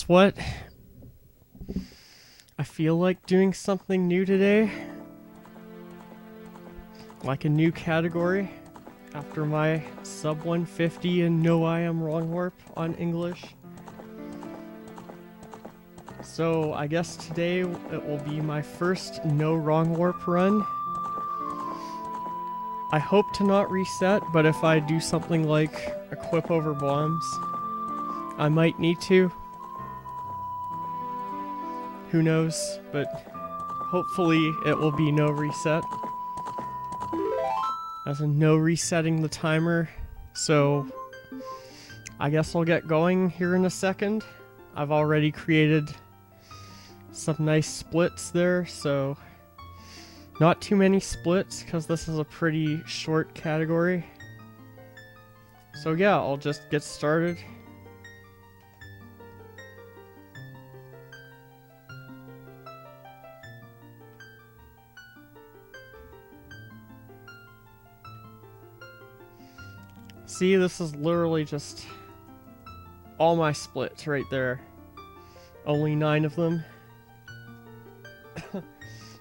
guess what? I feel like doing something new today. Like a new category. After my sub 150 and No I Am Wrong Warp on English. So I guess today it will be my first No Wrong Warp run. I hope to not reset, but if I do something like equip over bombs, I might need to. Who knows, but hopefully it will be no reset. As in no resetting the timer, so I guess I'll get going here in a second. I've already created some nice splits there, so not too many splits because this is a pretty short category. So yeah, I'll just get started. See, this is literally just all my splits right there. Only 9 of them.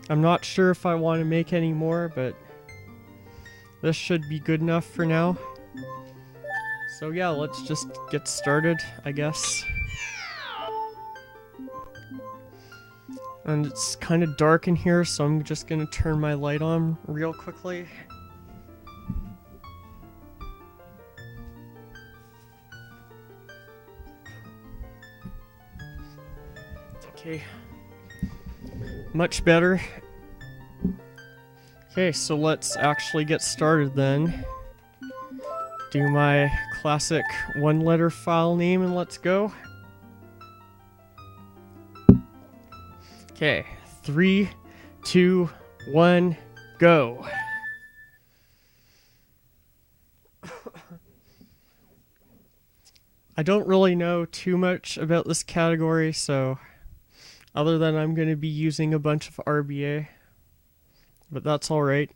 I'm not sure if I want to make any more, but this should be good enough for now. So yeah, let's just get started, I guess. And it's kind of dark in here, so I'm just gonna turn my light on real quickly. Okay. Much better. Okay, so let's actually get started then. Do my classic one-letter file name and let's go. Okay, 3, 2, 1, go. I don't really know too much about this category, so other than I'm going to be using a bunch of RBA, but that's alright.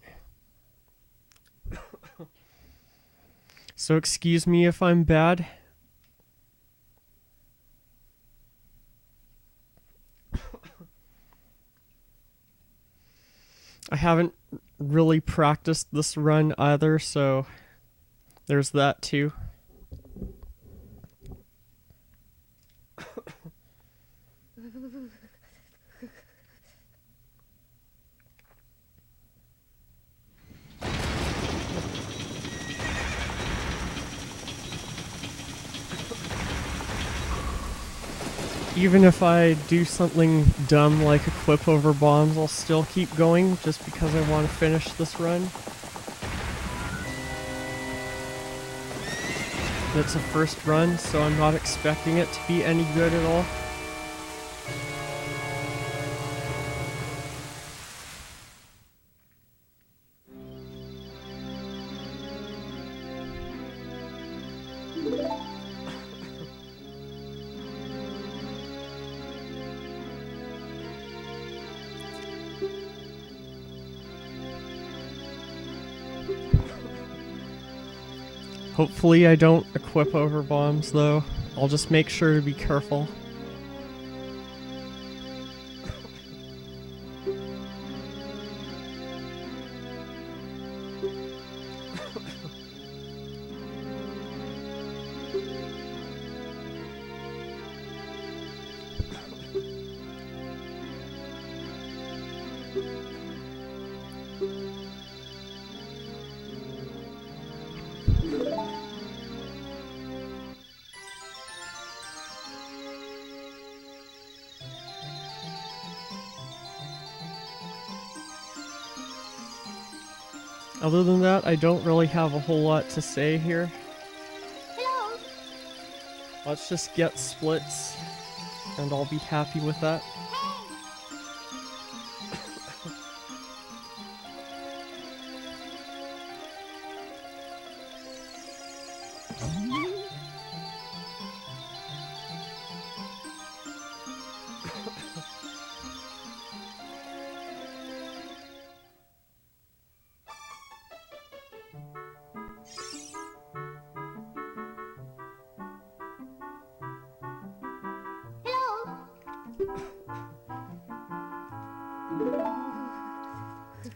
So excuse me if I'm bad. I haven't really practiced this run either, so there's that too. Even if I do something dumb like equip over bombs, I'll still keep going just because I want to finish this run. It's a first run, so I'm not expecting it to be any good at all. Hopefully I don't equip over bombs though. I'll just make sure to be careful. Other than that, I don't really have a whole lot to say here. Hello. Let's just get splits, and I'll be happy with that.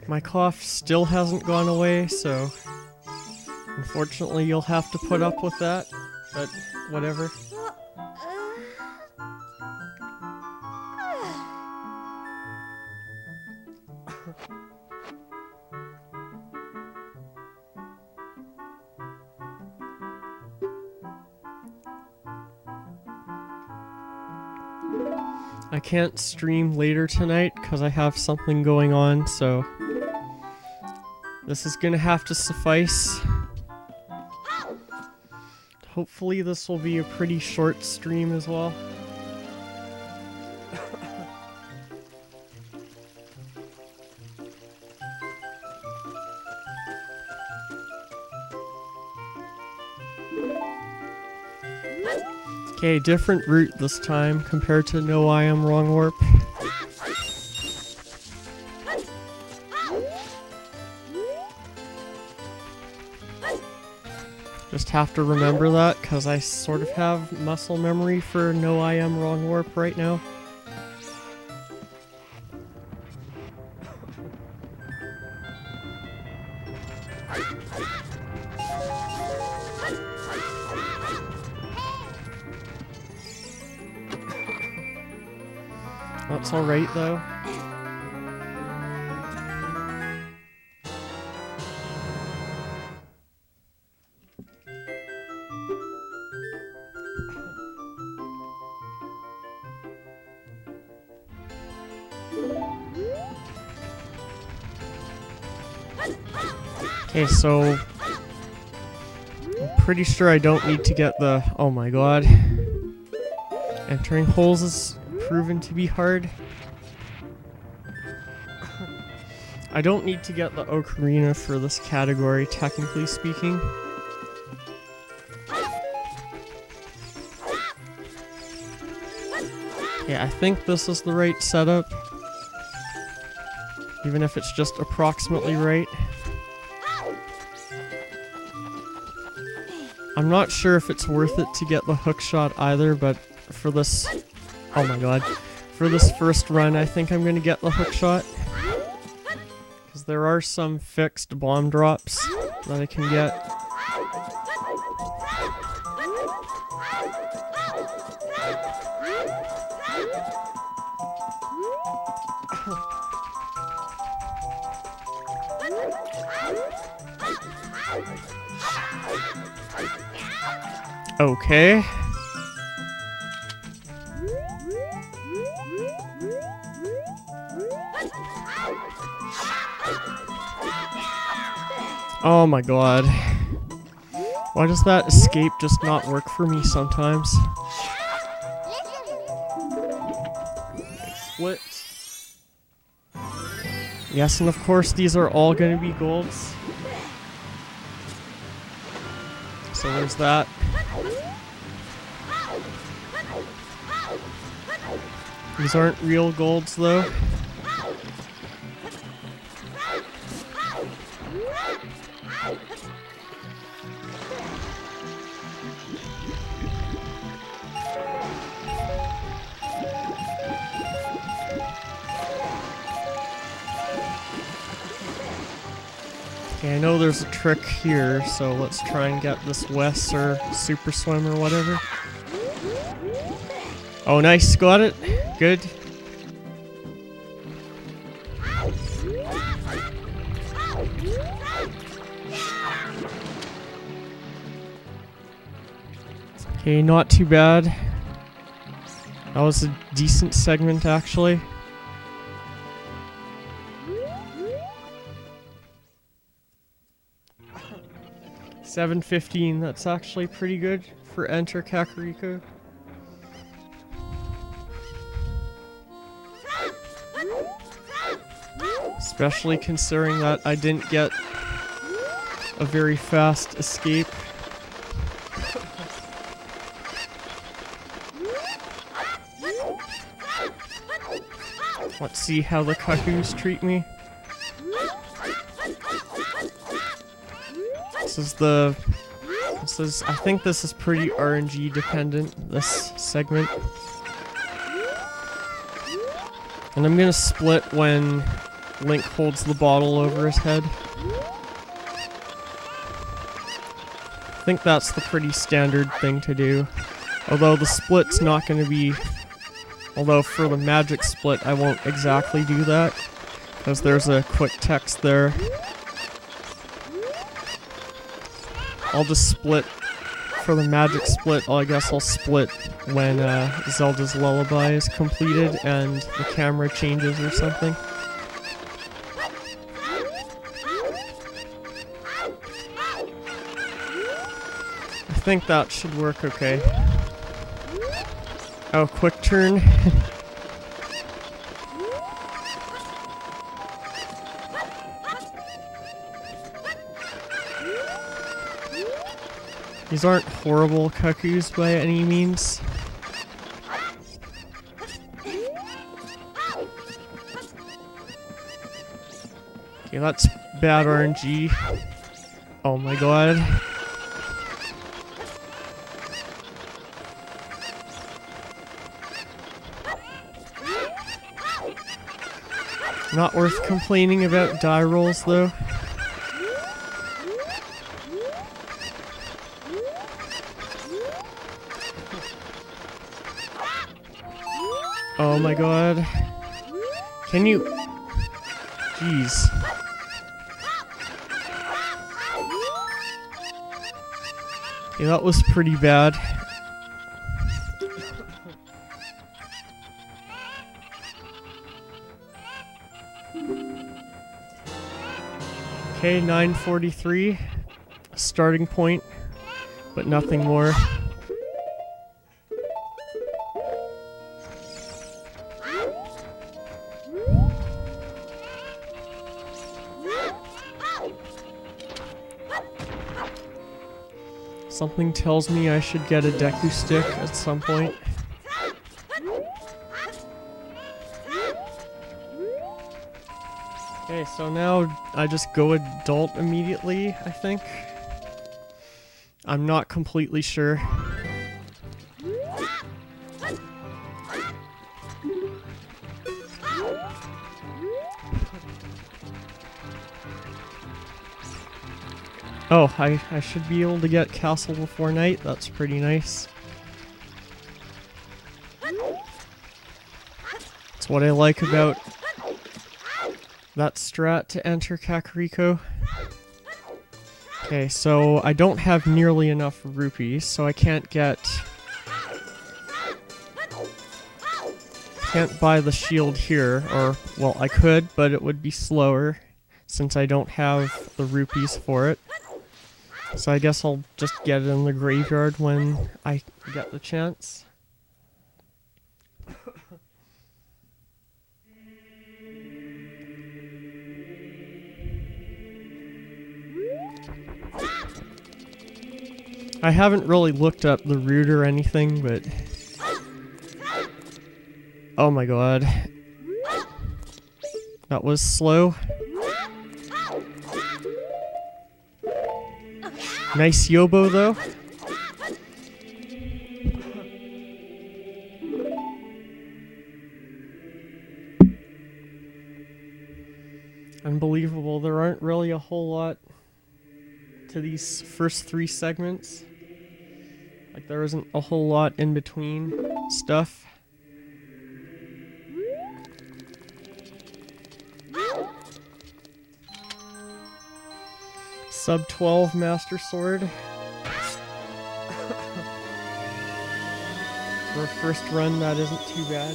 My cough still hasn't gone away, so unfortunately you'll have to put up with that, but whatever. I can't stream later tonight because I have something going on, so this is gonna have to suffice. Hopefully this will be a pretty short stream as well. Okay, different route this time compared to No I Am Wrong Warp. Just have to remember that because I sort of have muscle memory for No I Am Wrong Warp right now. That's alright though. Okay, so I'm pretty sure I don't need to get the... Oh my god. Entering holes is proven to be hard. I don't need to get the ocarina for this category, technically speaking. Yeah, I think this is the right setup. Even if it's just approximately right. I'm not sure if it's worth it to get the hook shot either, but for this... Oh my god. For this first run, I think I'm gonna get the hook shot. Because there are some fixed bomb drops that I can get. Okay. Oh my god. Why does that escape just not work for me sometimes? Split. Yes, and of course these are all going to be golds. So there's that. These aren't real golds though. Okay, I know there's a trick here, so let's try and get this Wes or Super Swim or whatever. Oh, nice, got it. Good. Okay, not too bad. That was a decent segment, actually. $7.15, that's actually pretty good for Enter Kakariko. Especially considering that I didn't get a very fast escape. Let's see how the Kakus treat me. I think this is pretty RNG dependent, this segment. And I'm gonna split when Link holds the bottle over his head. I think that's the pretty standard thing to do. Although the split's not going to be... Although for the magic split I won't exactly do that, because there's a quick text there. I'll just split. For the magic split, I guess I'll split when Zelda's Lullaby is completed and the camera changes or something. I think that should work okay. Oh, quick turn. These aren't horrible cuckoos by any means. Okay, that's bad RNG. Oh my god. Not worth complaining about die rolls though. Oh my god. Can you... Jeez. Yeah, that was pretty bad. Okay, 9:43. Starting point, but nothing more. Something tells me I should get a Deku Stick at some point. Okay, so now I just go adult immediately, I think. I'm not completely sure. Oh, I should be able to get Castle Before Night. That's pretty nice. That's what I like about that strat to enter Kakariko. Okay, so I don't have nearly enough rupees, so I can't buy the shield here, or, well, I could, but it would be slower since I don't have the rupees for it. So I guess I'll just get it in the graveyard when I get the chance. I haven't really looked up the route or anything, but... Oh my god. That was slow. Nice Yobo, though. Unbelievable. There aren't really a whole lot to these first 3 segments. Like, there isn't a whole lot in between stuff. Sub 12 Master Sword. For a first run, that isn't too bad,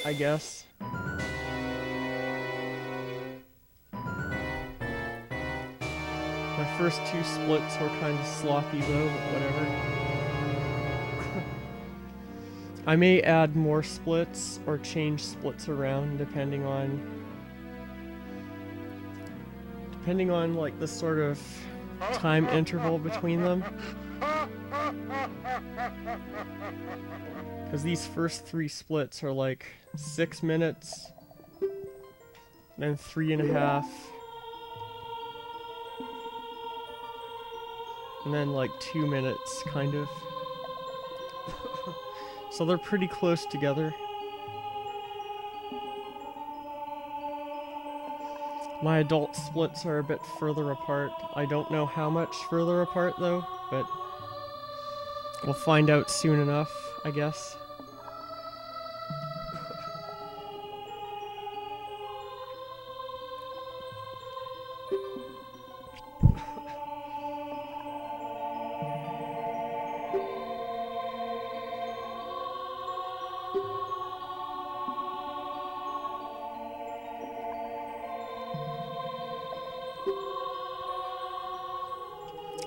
I guess. My first 2 splits were kind of sloppy though, but whatever. I may add more splits or change splits around depending on like the sort of time interval between them. Because these first 3 splits are like 6 minutes, then 3.5, and then like 2 minutes, kind of. So they're pretty close together. My adult splits are a bit further apart. I don't know how much further apart though, but we'll find out soon enough, I guess.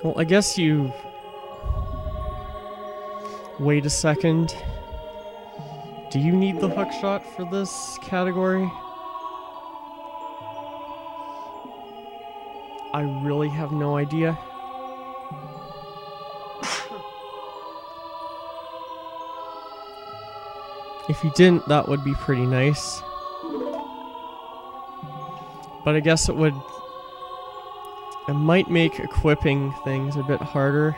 Well, I guess you... Wait a second. Do you need the hookshot for this category? I really have no idea. If you didn't, that would be pretty nice. But I guess it would... It might make equipping things a bit harder.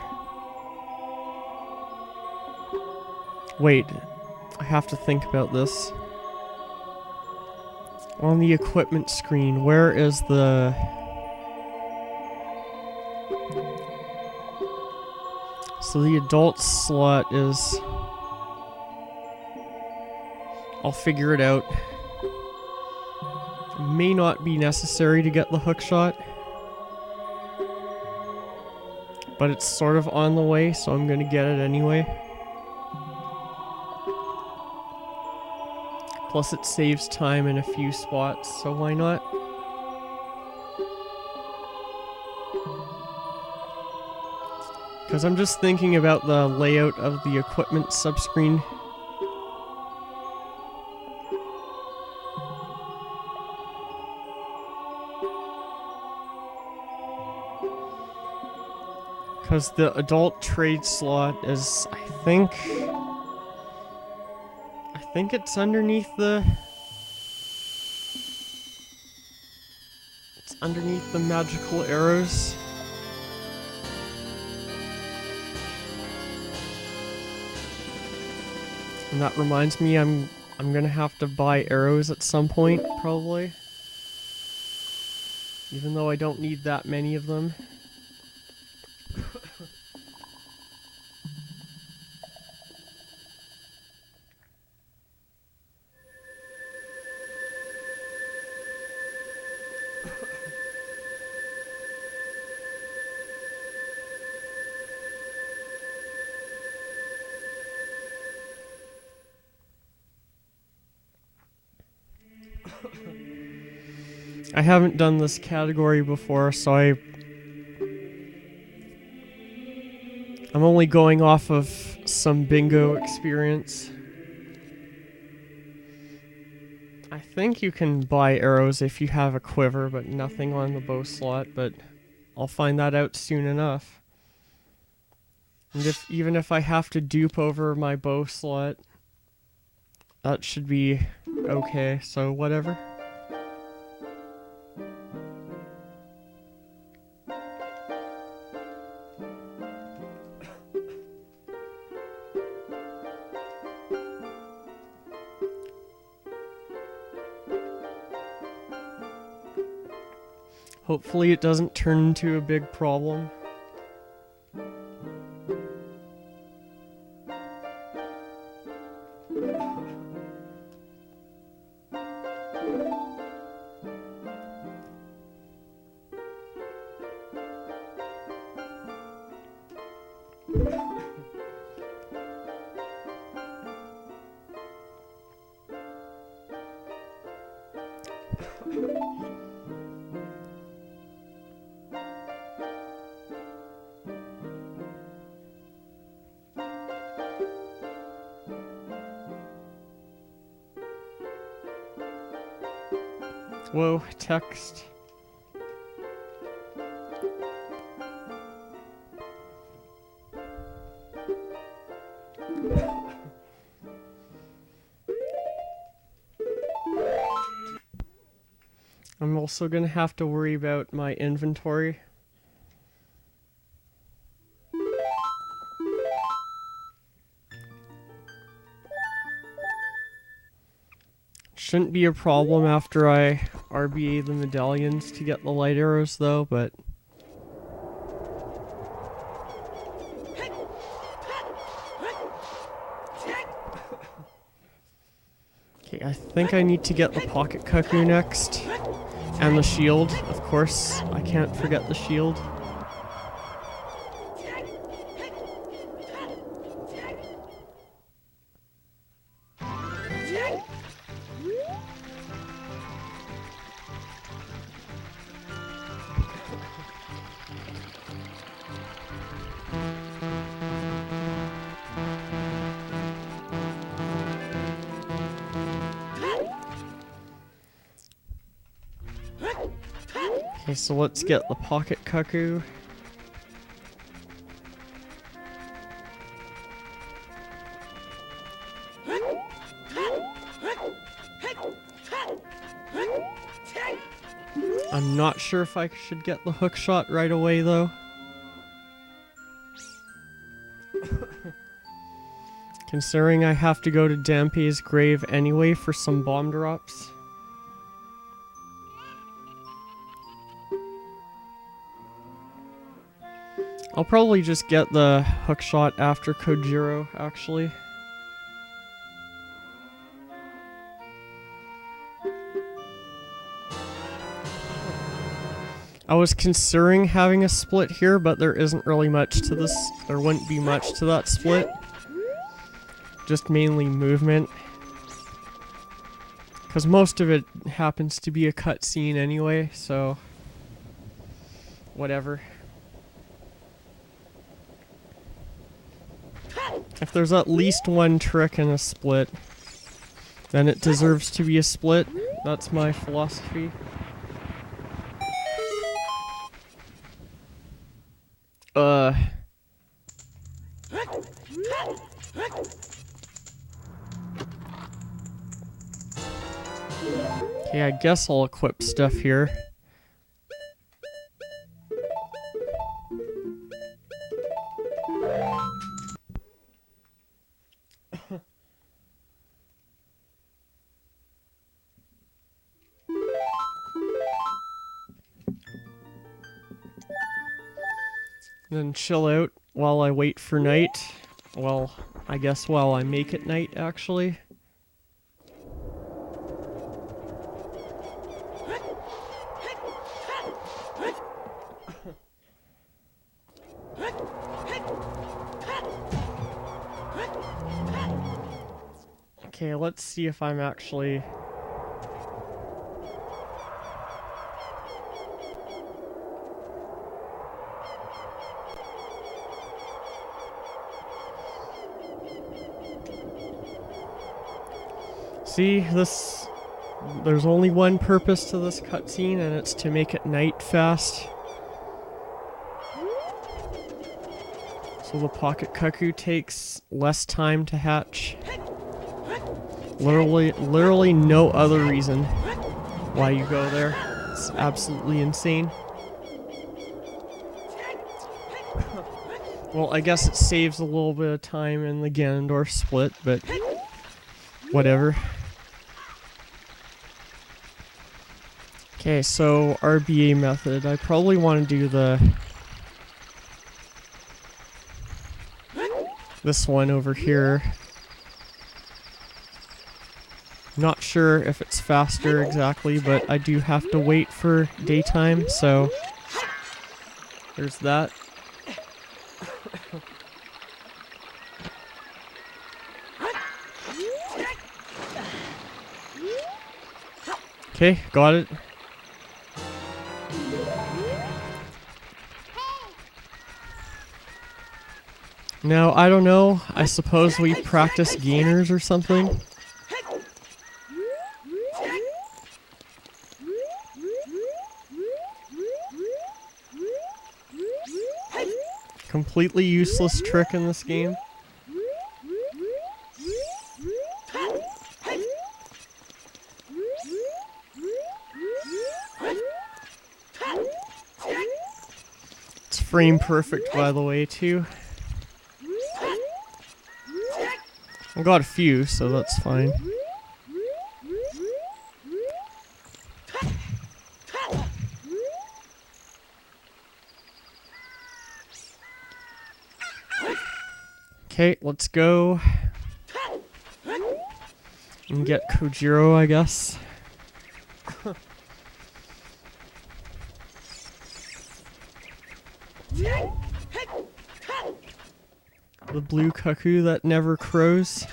Wait, I have to think about this. On the equipment screen, where is the... So the adult slot is... I'll figure it out. It may not be necessary to get the hookshot, but it's sort of on the way, so I'm gonna get it anyway. Plus it saves time in a few spots, so why not? Because I'm just thinking about the layout of the equipment subscreen. Because the adult trade slot is, I think it's underneath the... It's underneath the magical arrows. And that reminds me, I'm gonna have to buy arrows at some point, probably. Even though I don't need that many of them. I haven't done this category before, so I'm only going off of some bingo experience. I think you can buy arrows if you have a quiver, but nothing on the bow slot, but I'll find that out soon enough. And even if I have to dupe over my bow slot, that should be okay, so whatever. Hopefully it doesn't turn into a big problem. Whoa, text. I'm also gonna have to worry about my inventory. Shouldn't be a problem after I RBA the medallions to get the light arrows though, but... Okay, I think I need to get the pocket cuckoo next. And the shield, of course. I can't forget the shield. Okay, so let's get the pocket cuckoo. I'm not sure if I should get the hook shot right away though. Considering I have to go to Dampé's grave anyway for some bomb drops. I'll probably just get the hook shot after Kojiro, actually. I was considering having a split here, but there isn't really much to this. There wouldn't be much to that split. Just mainly movement. Because most of it happens to be a cutscene anyway, so... whatever. If there's at least one trick in a split, then it deserves to be a split. That's my philosophy. Okay, I guess I'll equip stuff here. Then chill out while I wait for night. Well, I guess while I make it night, actually. Okay, let's see if I'm actually... See, there's only one purpose to this cutscene, and it's to make it night fast. So the pocket cuckoo takes less time to hatch. Literally no other reason why you go there. It's absolutely insane. Well, I guess it saves a little bit of time in the Ganondorf split, but whatever. Okay, so RBA method. I probably want to do this one over here. Not sure if it's faster exactly, but I do have to wait for daytime, so there's that. Okay, got it. Now, I don't know, I suppose we practice gainers or something. Completely useless trick in this game. It's frame perfect, by the way, too. I got a few, so that's fine. Okay, let's go and get Kojiro, I guess. The blue cuckoo that never crows.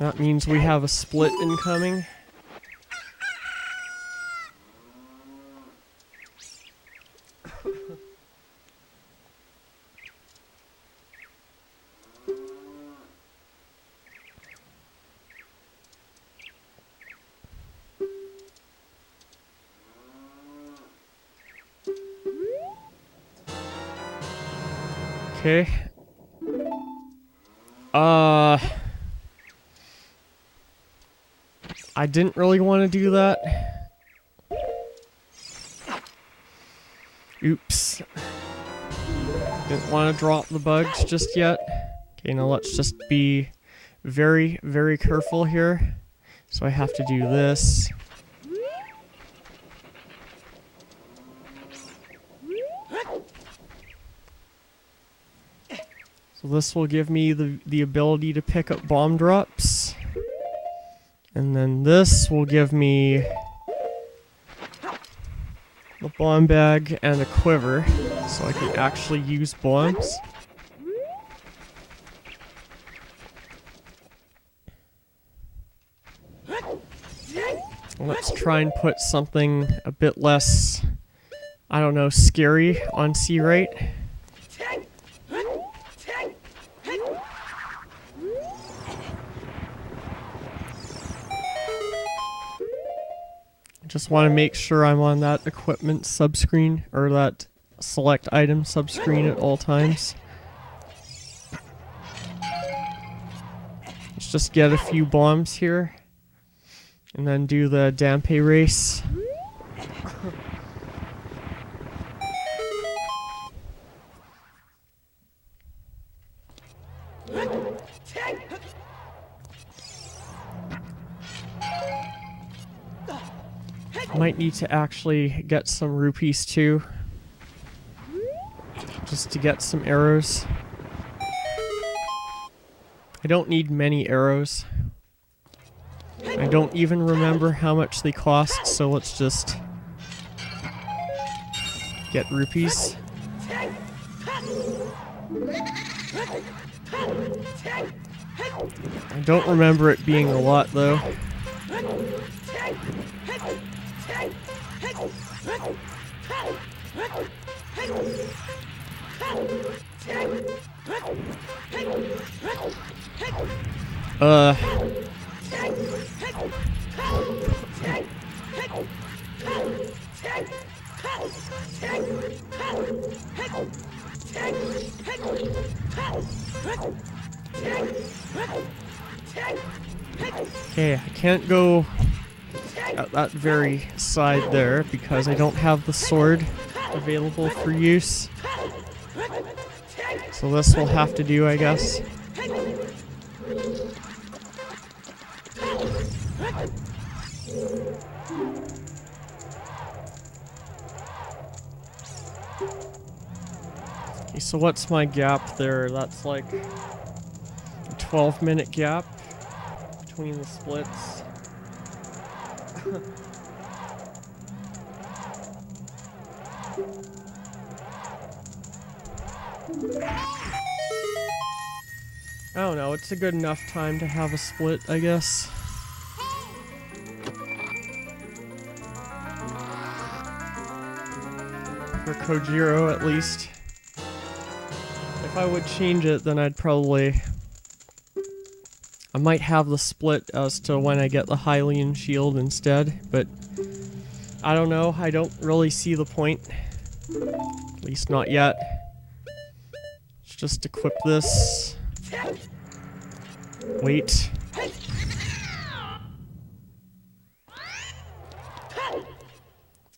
That means we have a split incoming. Okay. I didn't really want to do that. Oops. Didn't want to drop the bugs just yet. Okay, now let's just be very, very careful here. So I have to do this. So this will give me the ability to pick up bomb drops. And then this will give me the bomb bag and a quiver, so I can actually use bombs. Let's try and put something a bit less, I don't know, scary on C-Rate. Just want to make sure I'm on that equipment subscreen, or that select item subscreen at all times. Let's just get a few bombs here, and then do the Dampe race. Might need to actually get some rupees too, just to get some arrows. I don't need many arrows. I don't even remember how much they cost, so let's just get rupees. I don't remember it being a lot though. Okay, I can't go at that very side there because I don't have the sword available for use. So this will have to do, I guess. Okay, so what's my gap there? That's like a 12-minute gap between the splits. I don't know, it's a good enough time to have a split, I guess. For Kojiro, at least. If I would change it, then I'd probably... I might have the split as to when I get the Hylian shield instead, but... I don't know, I don't really see the point. At least not yet. Let's just equip this. Wait.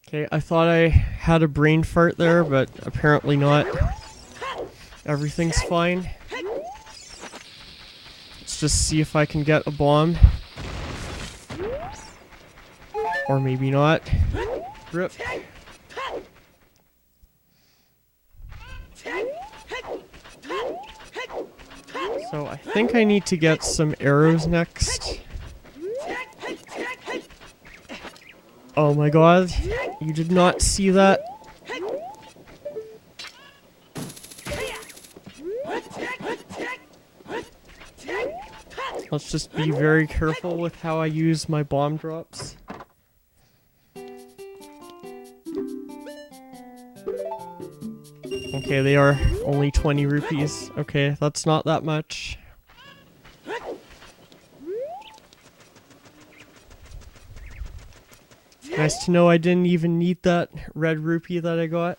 Okay, I thought I had a brain fart there, but apparently not. everything's fine. Let's just see if I can get a bomb. Or maybe not. Rip. So I think I need to get some arrows next. Oh my god, you did not see that? Let's just be very careful with how I use my bomb drops. Okay, they are only 20 rupees. Okay, that's not that much. Nice to know I didn't even need that red rupee that I got.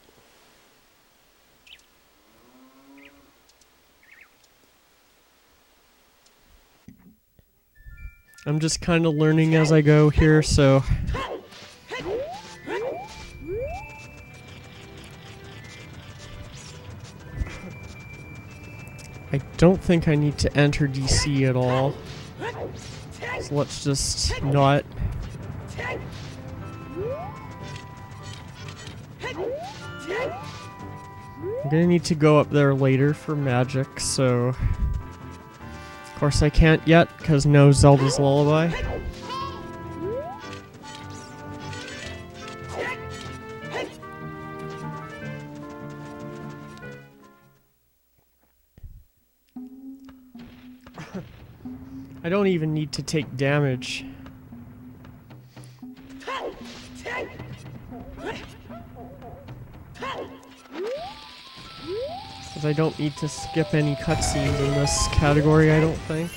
I'm just kind of learning as I go here, so... I don't think I need to enter DC at all. So let's just not. I'm gonna need to go up there later for magic, so... Of course I can't yet, because no Zelda's Lullaby. I don't even need to take damage. Because I don't need to skip any cutscenes in this category, I don't think.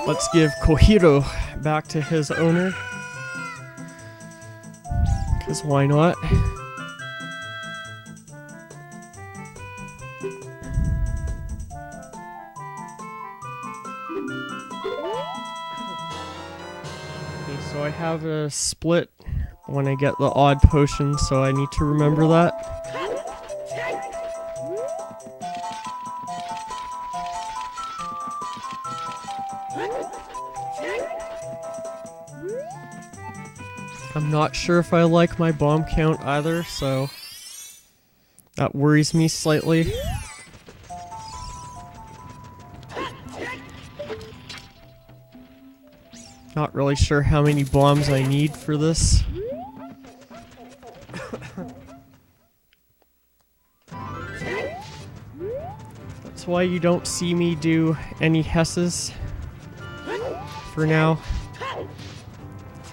Let's give Kohiru back to his owner. Because why not? Okay, so I have a split when I get the odd potion, so I need to remember that. I'm not sure if I like my bomb count either, so that worries me slightly. Not really sure how many bombs I need for this. That's why you don't see me do any Hesses for now.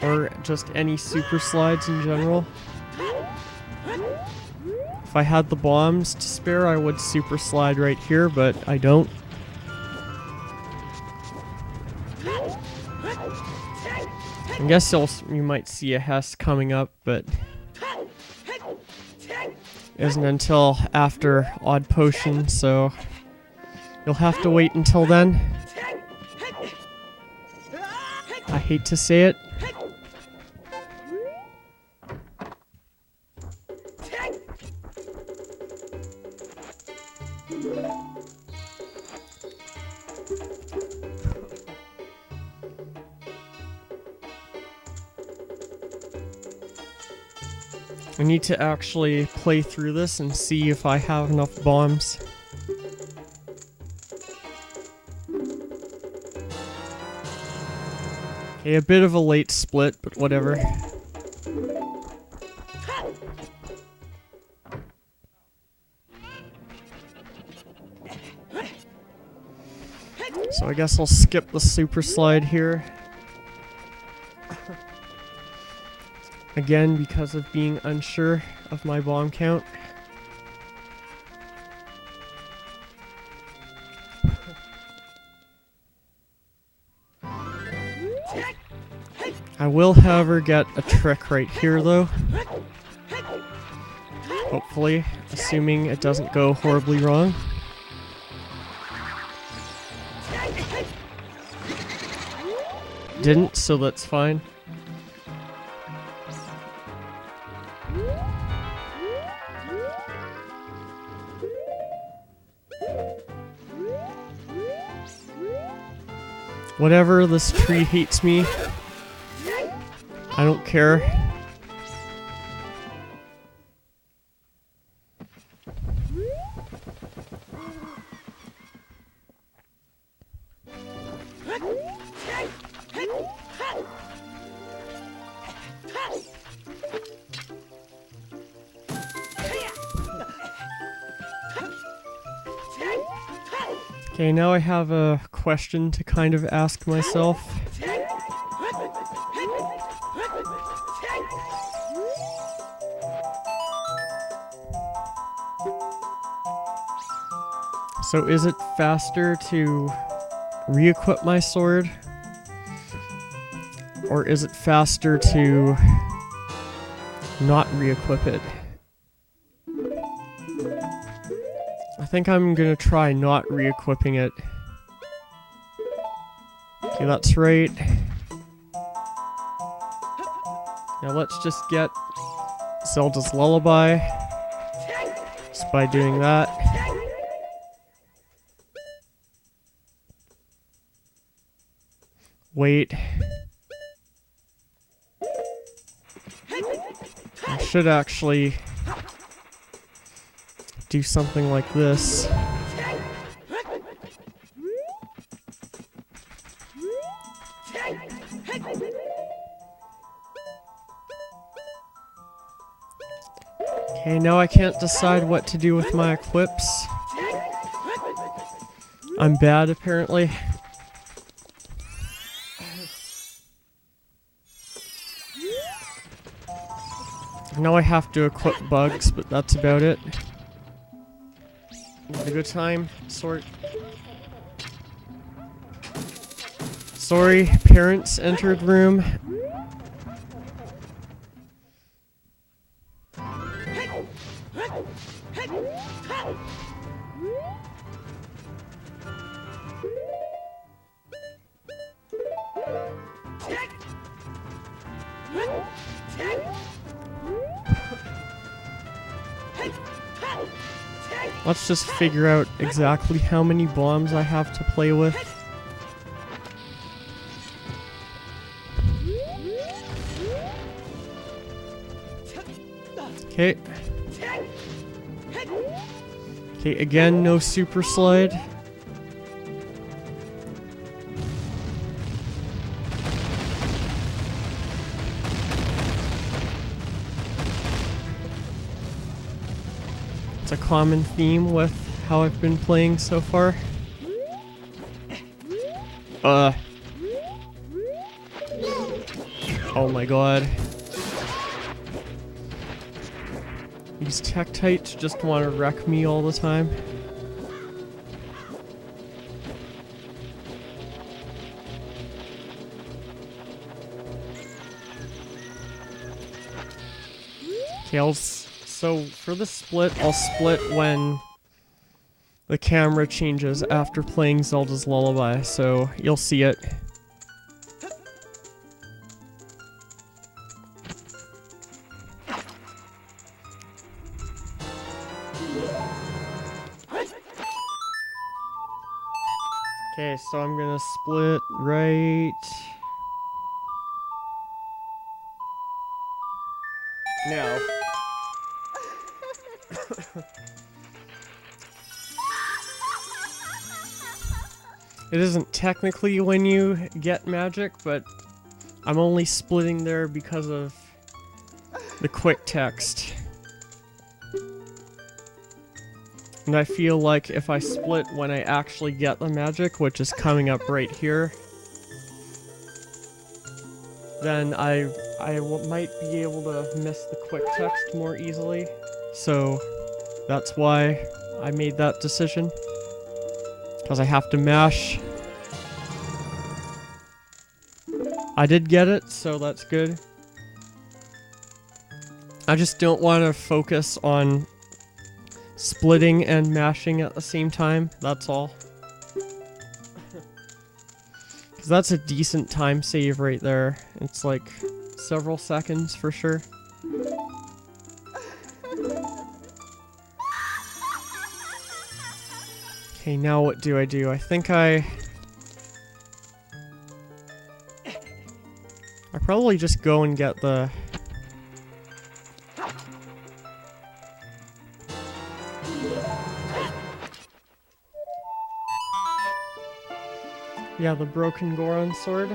Or just any super slides in general. If I had the bombs to spare, I would super slide right here, but I don't. I guess you might see a Hess coming up, but isn't until after Odd Potion, so you'll have to wait until then. I hate to say it. I need to actually play through this and see if I have enough bombs. Okay, a bit of a late split, but whatever. So I guess I'll skip the super slide here. Again, because of being unsure of my bomb count. I will, however, get a trick right here, though. Hopefully, assuming it doesn't go horribly wrong. Didn't, so that's fine. Whatever, this tree hates me. I don't care. Okay, now I have a question to kind of ask myself. So is it faster to re-equip my sword? Or is it faster to not re-equip it? I think I'm gonna try not re-equipping it. Okay, that's right. Now let's just get Zelda's Lullaby. Just by doing that. Wait. I should actually do something like this. Okay, now I can't decide what to do with my equips. I'm bad, apparently. Now I have to equip bugs, but that's about it. A good time, sort. Sorry, parents entered room. Let's just figure out exactly how many bombs I have to play with. Okay. Okay, again, no super slide. It's a common theme with how I've been playing so far. Oh my god. These Tektites just want to wreck me all the time. Okay, so for the split, I'll split when the camera changes after playing Zelda's Lullaby, so you'll see it. Okay, so I'm gonna split right now. It isn't technically when you get magic, but I'm only splitting there because of the quick text. And I feel like if I split when I actually get the magic, which is coming up right here, then I might be able to miss the quick text more easily. So that's why I made that decision. Because I have to mash. I did get it, so that's good. I just don't want to focus on splitting and mashing at the same time, that's all. 'Cause that's a decent time save right there. It's like several seconds for sure. Okay, now what do? I think I probably just go and get the... Yeah, the broken Goron sword.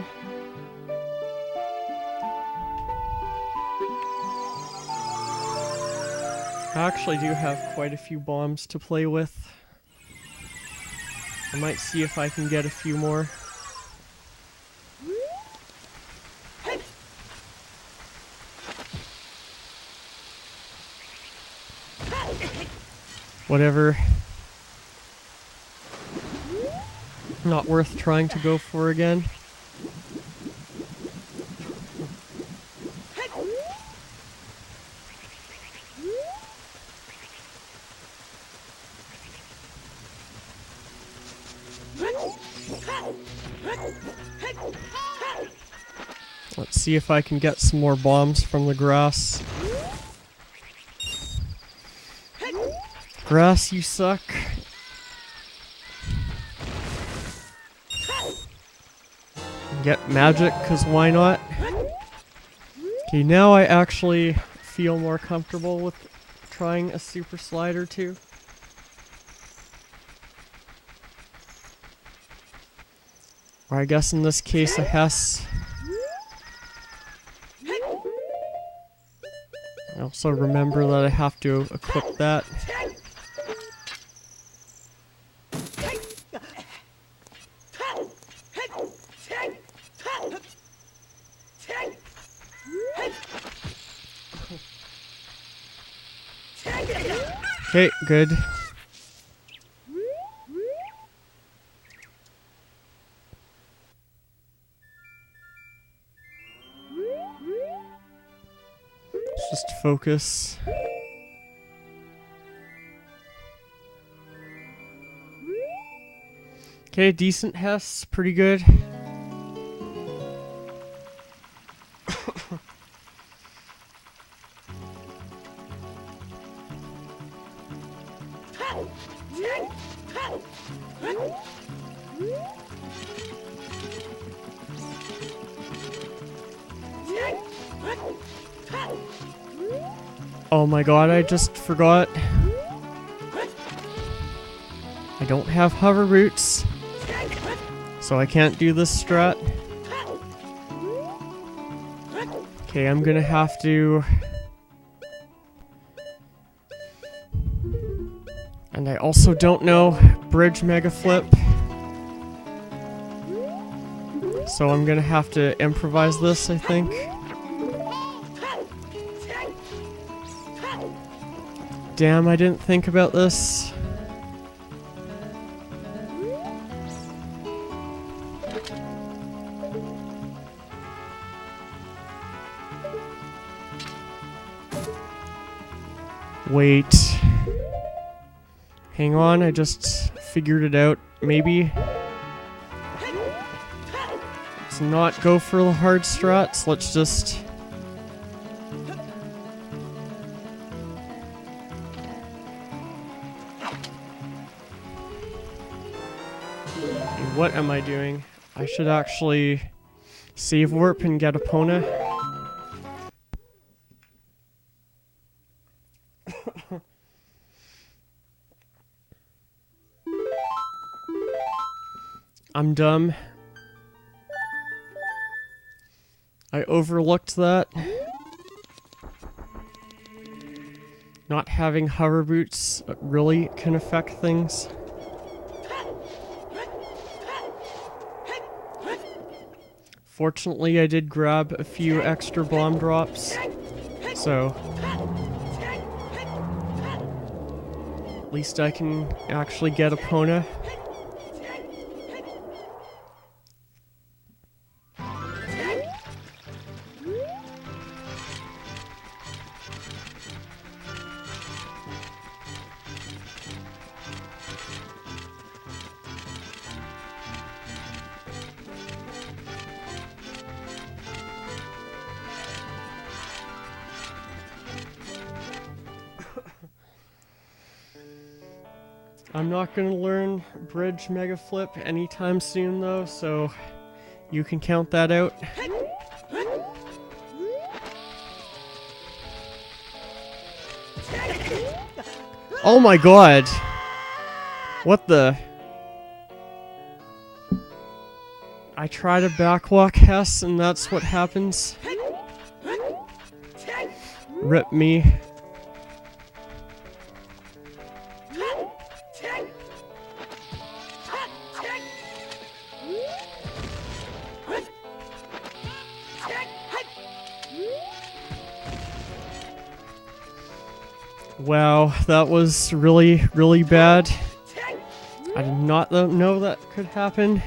I actually do have quite a few bombs to play with. I might see if I can get a few more. Whatever. Not worth trying to go for again. Let's see if I can get some more bombs from the grass. Grass, you suck. Get magic, cause why not? Okay, now I actually feel more comfortable with trying a super slide or two. Or I guess in this case a Hess. I also remember that I have to equip that. Okay, good. Let's just focus. Okay, decent Hess, pretty good. Oh my god, I just forgot. I don't have hover boots, so I can't do this strat. Okay, I'm gonna have to... And I also don't know bridge mega flip, so I'm gonna have to improvise this, I think. Damn, I didn't think about this. Wait. Hang on, I just figured it out. Maybe. Let's not go for the hard strats. Let's just... What am I doing? I should actually save warp and get Epona. I'm dumb. I overlooked that. Not having hover boots really can affect things. Fortunately, I did grab a few extra bomb drops, so at least I can actually get Epona. I'm not gonna learn Bridge Mega Flip anytime soon though, so you can count that out. Oh my god! What the? I try to backwalk Hess and that's what happens. Rip me. Wow, that was really, really bad. I did not know that could happen.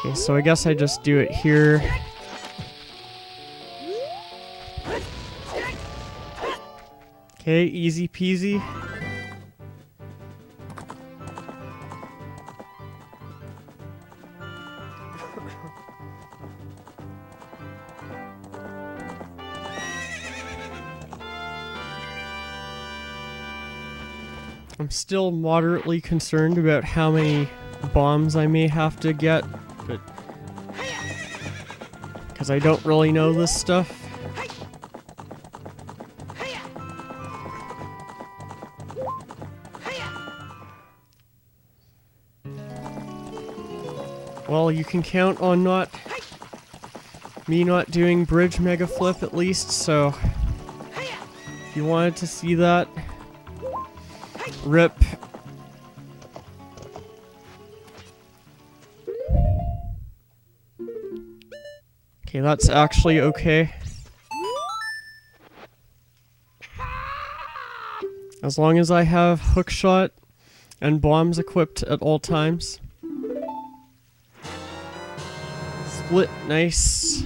Okay, so I guess I just do it here. Okay, easy peasy. I'm still moderately concerned about how many bombs I may have to get, but because I don't really know this stuff. Well, you can count on me not doing Bridge Mega Flip at least, so if you wanted to see that, rip. Okay, that's actually okay. As long as I have hookshot and bombs equipped at all times. Split, nice.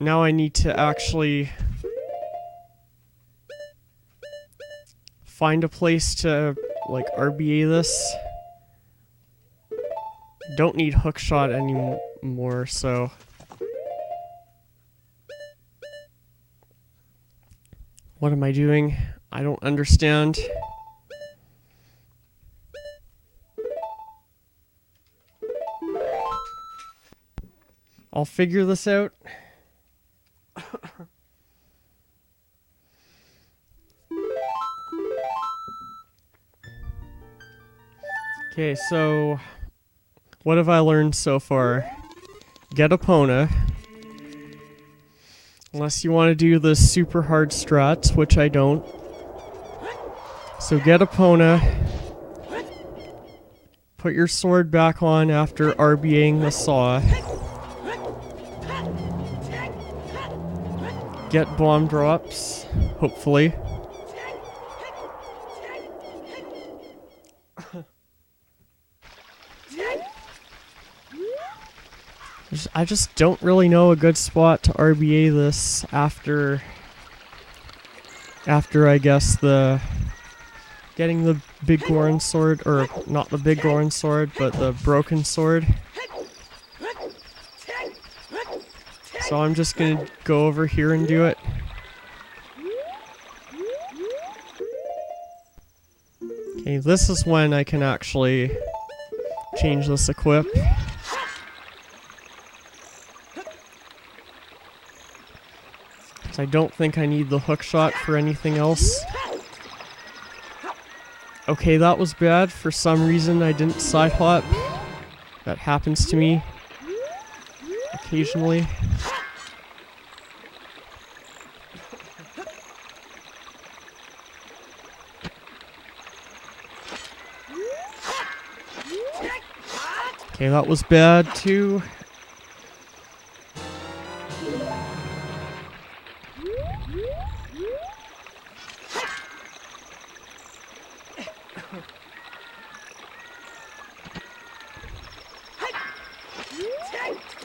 Now I need to actually find a place to, like, RBA this. Don't need hookshot anymore, so... What am I doing? I don't understand. I'll figure this out. Okay, so what have I learned so far? Get Epona. Unless you want to do the super hard strats, which I don't. So get Epona. Put your sword back on after RBAing the saw. Get bomb drops, hopefully. I just don't really know a good spot to RBA this after I guess getting the Big Goron sword, or not the Big Goron sword, but the broken sword. So I'm just gonna go over here and do it. Okay, this is when I can actually change this equip. I don't think I need the hookshot for anything else. Okay, that was bad. For some reason I didn't side hop. That happens to me occasionally. Okay, that was bad too.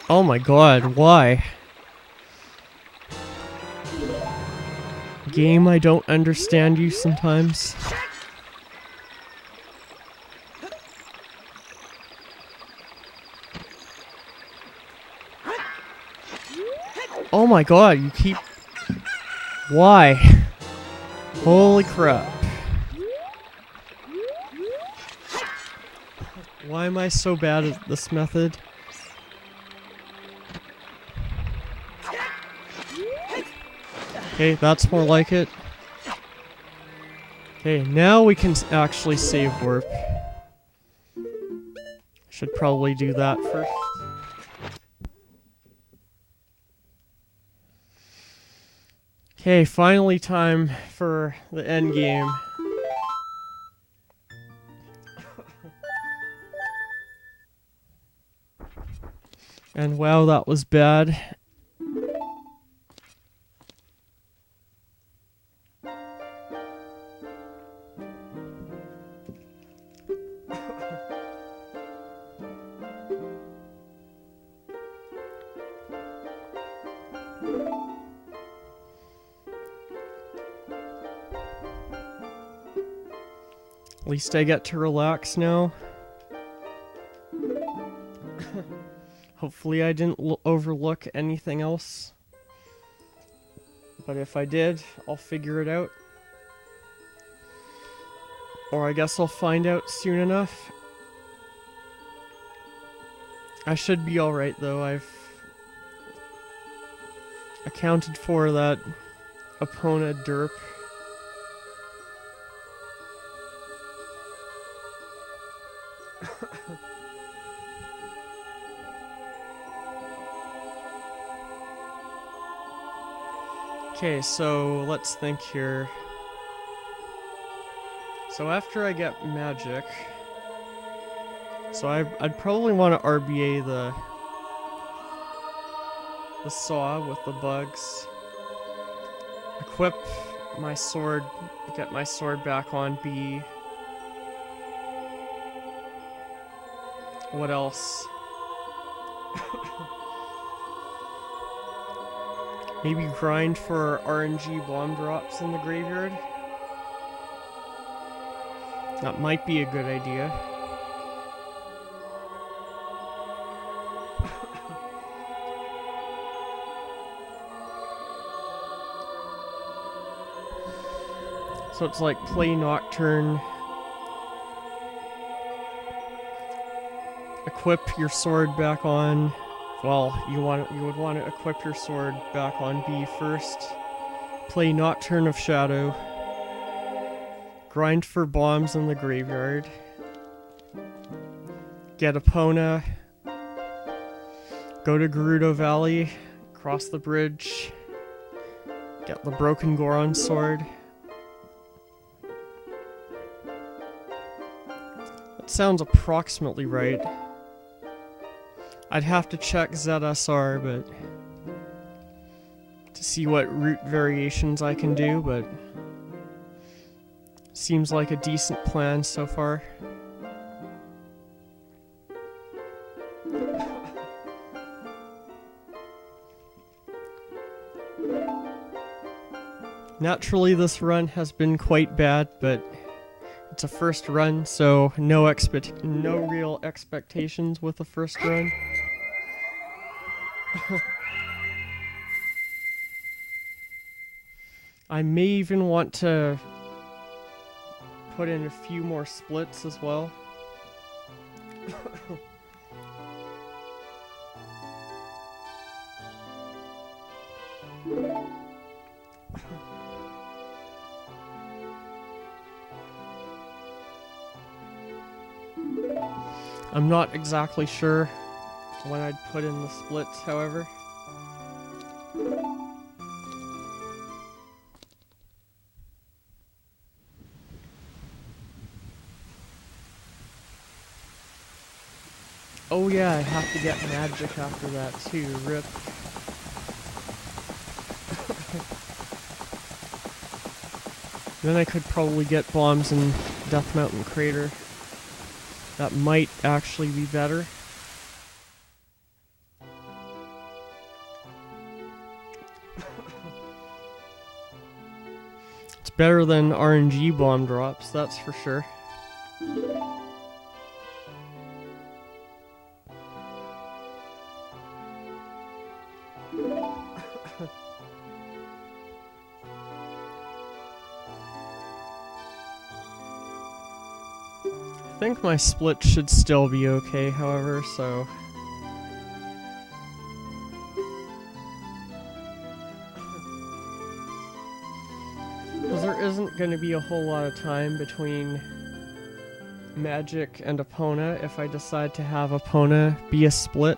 Oh my god, why? Game, I don't understand you sometimes. Oh my god, you keep... Why? Holy crap. Why am I so bad at this method? Okay, that's more like it. Okay, now we can actually save warp. Should probably do that first. Okay, finally time for the end game. And wow, that was bad. At least I get to relax now. Hopefully I didn't overlook anything else. But if I did, I'll figure it out. Or I guess I'll find out soon enough. I should be alright though. I've accounted for that Epona derp. Okay, so let's think here. So after I get magic, so I'd probably want to RBA the saw with the bugs. Equip my sword, get my sword back on B. What else? Maybe grind for RNG bomb drops in the graveyard. That might be a good idea. So it's like play Nocturne, equip your sword back on. Well, you would want to equip your sword back on B first. Play Nocturne of Shadow. Grind for bombs in the graveyard. Get Epona. Go to Gerudo Valley. Cross the bridge. Get the Broken Goron sword. That sounds approximately right. I'd have to check ZSR, but to see what route variations I can do, but seems like a decent plan so far. Naturally, this run has been quite bad, but it's a first run, so no real expectations with the first run. I may even want to put in a few more splits as well. I'm not exactly sure when I'd put in the splits, however. Oh yeah, I have to get magic after that too, rip. Then I could probably get bombs in Death Mountain Crater. That might actually be better. It's better than RNG bomb drops, that's for sure. think my split should still be okay, however, so... Because there isn't going to be a whole lot of time between Magic and Epona if I decide to have Epona be a split.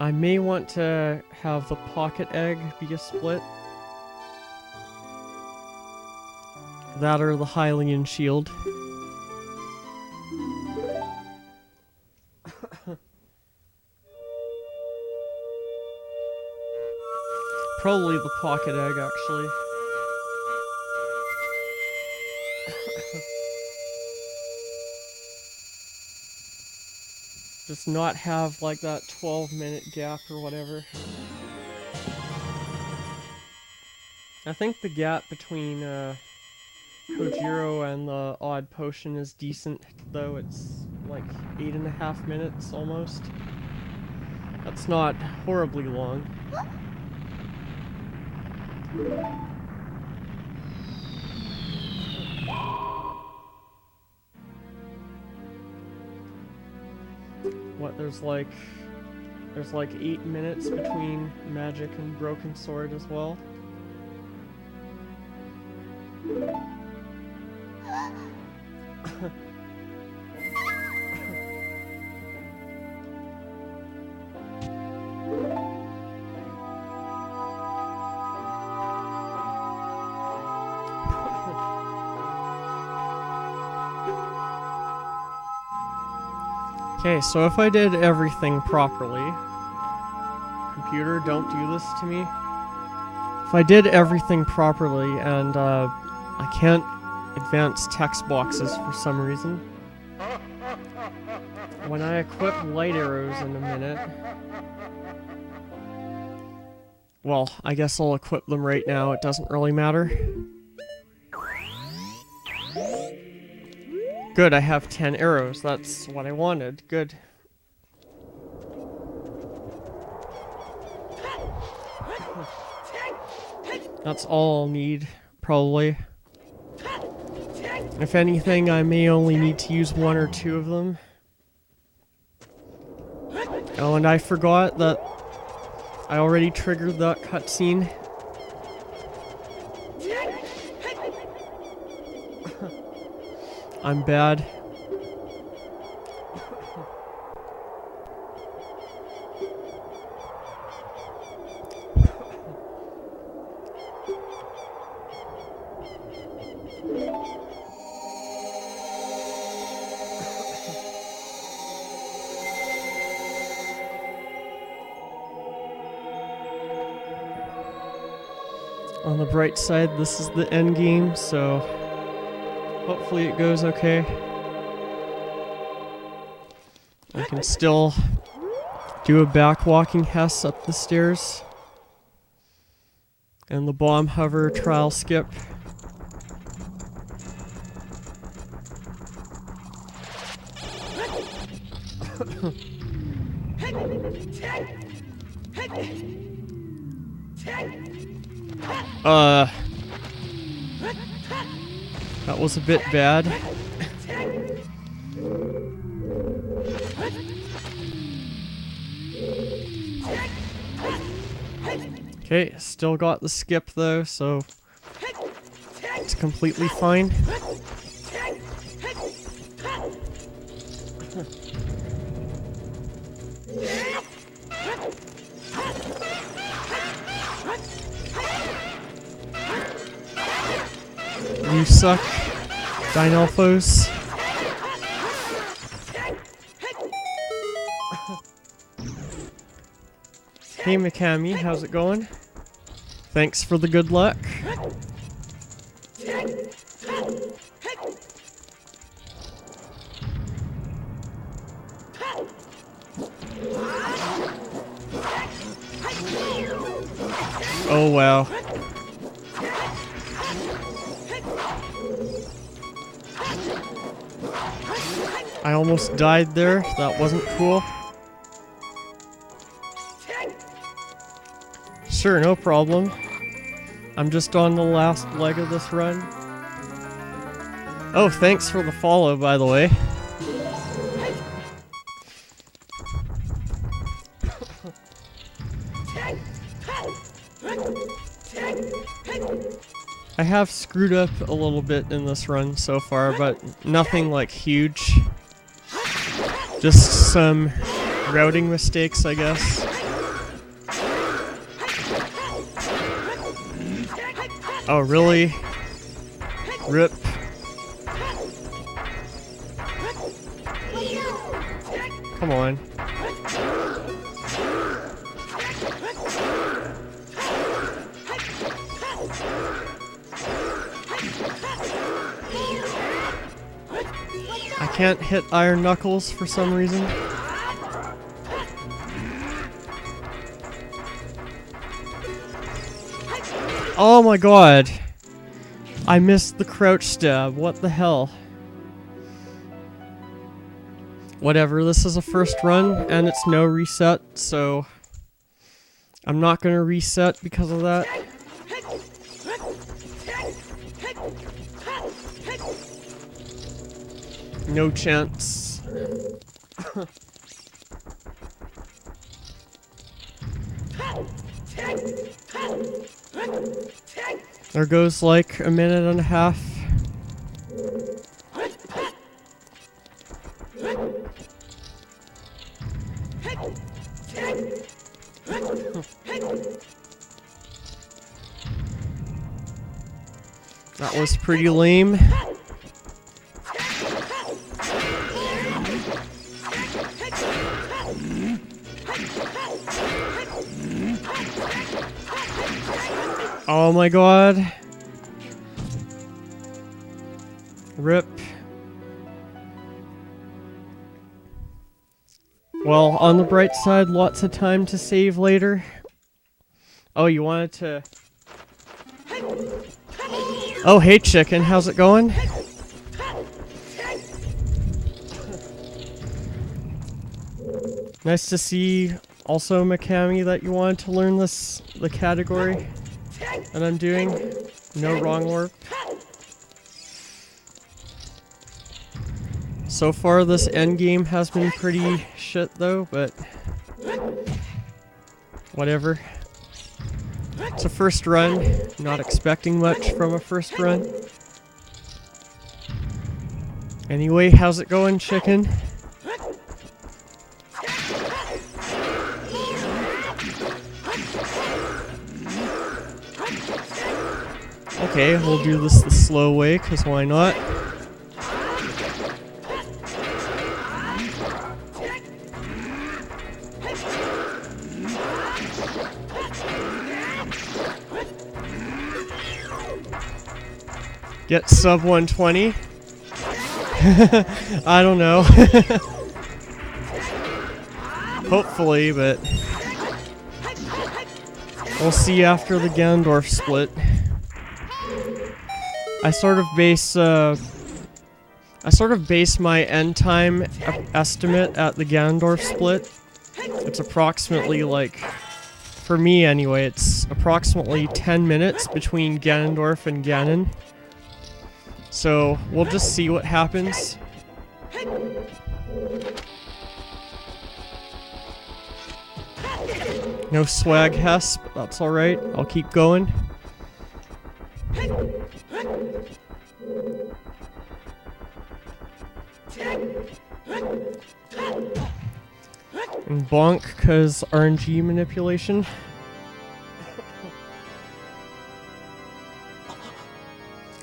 I may want to have the Pocket Egg be a split. That or the Hylian Shield. Probably the Pocket Egg, actually. Just not have like that 12-minute gap or whatever. I think the gap between Kojiro and the Odd Potion is decent, though. It's like 8.5 minutes almost. That's not horribly long. What, there's like 8 minutes between Magic and Broken Sword as well. Okay, so if I did everything properly... Computer, don't do this to me. If I did everything properly and I can't advance text boxes for some reason, when I equip light arrows in a minute... Well, I guess I'll equip them right now, it doesn't really matter. Good, I have 10 arrows. That's what I wanted. Good. That's all I'll need, probably. If anything, I may only need to use 1 or 2 of them. Oh, and I forgot that I already triggered that cutscene. I'm bad. On the bright side, this is the end game, so hopefully it goes okay. I can still do a backwalking Hess up the stairs. And the bomb hover trial skip. That was a bit bad. Okay, still got the skip though, so it's completely fine. You suck, Dynalphos. Hey Mikami, how's it going? Thanks for the good luck. Oh wow. I almost died there. That wasn't cool. Sure, no problem. I'm just on the last leg of this run. Oh, thanks for the follow, by the way. I have screwed up a little bit in this run so far, but nothing like huge. Just some routing mistakes, I guess. Oh, really? Rip. Come on. I can't hit Iron Knuckles for some reason. Oh my god! I missed the crouch stab, what the hell? Whatever, this is a first run, and it's no reset, so I'm not gonna reset because of that. No chance. There goes like a minute and a half. That was pretty lame. Oh my god. Rip. Well, on the bright side, lots of time to save later. Oh, you wanted to... Oh, hey chicken, how's it going? Nice to see also, Mikami, that you wanted to learn the category that I'm doing. No wrong warp. So far this endgame has been pretty shit though, but whatever. It's a first run, not expecting much from a first run. Anyway, how's it going, chicken? Okay, we'll do this the slow way, cause why not? Get sub 120? I don't know. Hopefully, but we'll see after the Ganondorf split. I sort of base my end time estimate at the Ganondorf split. It's approximately like, for me anyway, it's approximately 10 minutes between Ganondorf and Ganon. So we'll just see what happens. No swag Hesp, that's alright. I'll keep going. And bonk, cause RNG manipulation.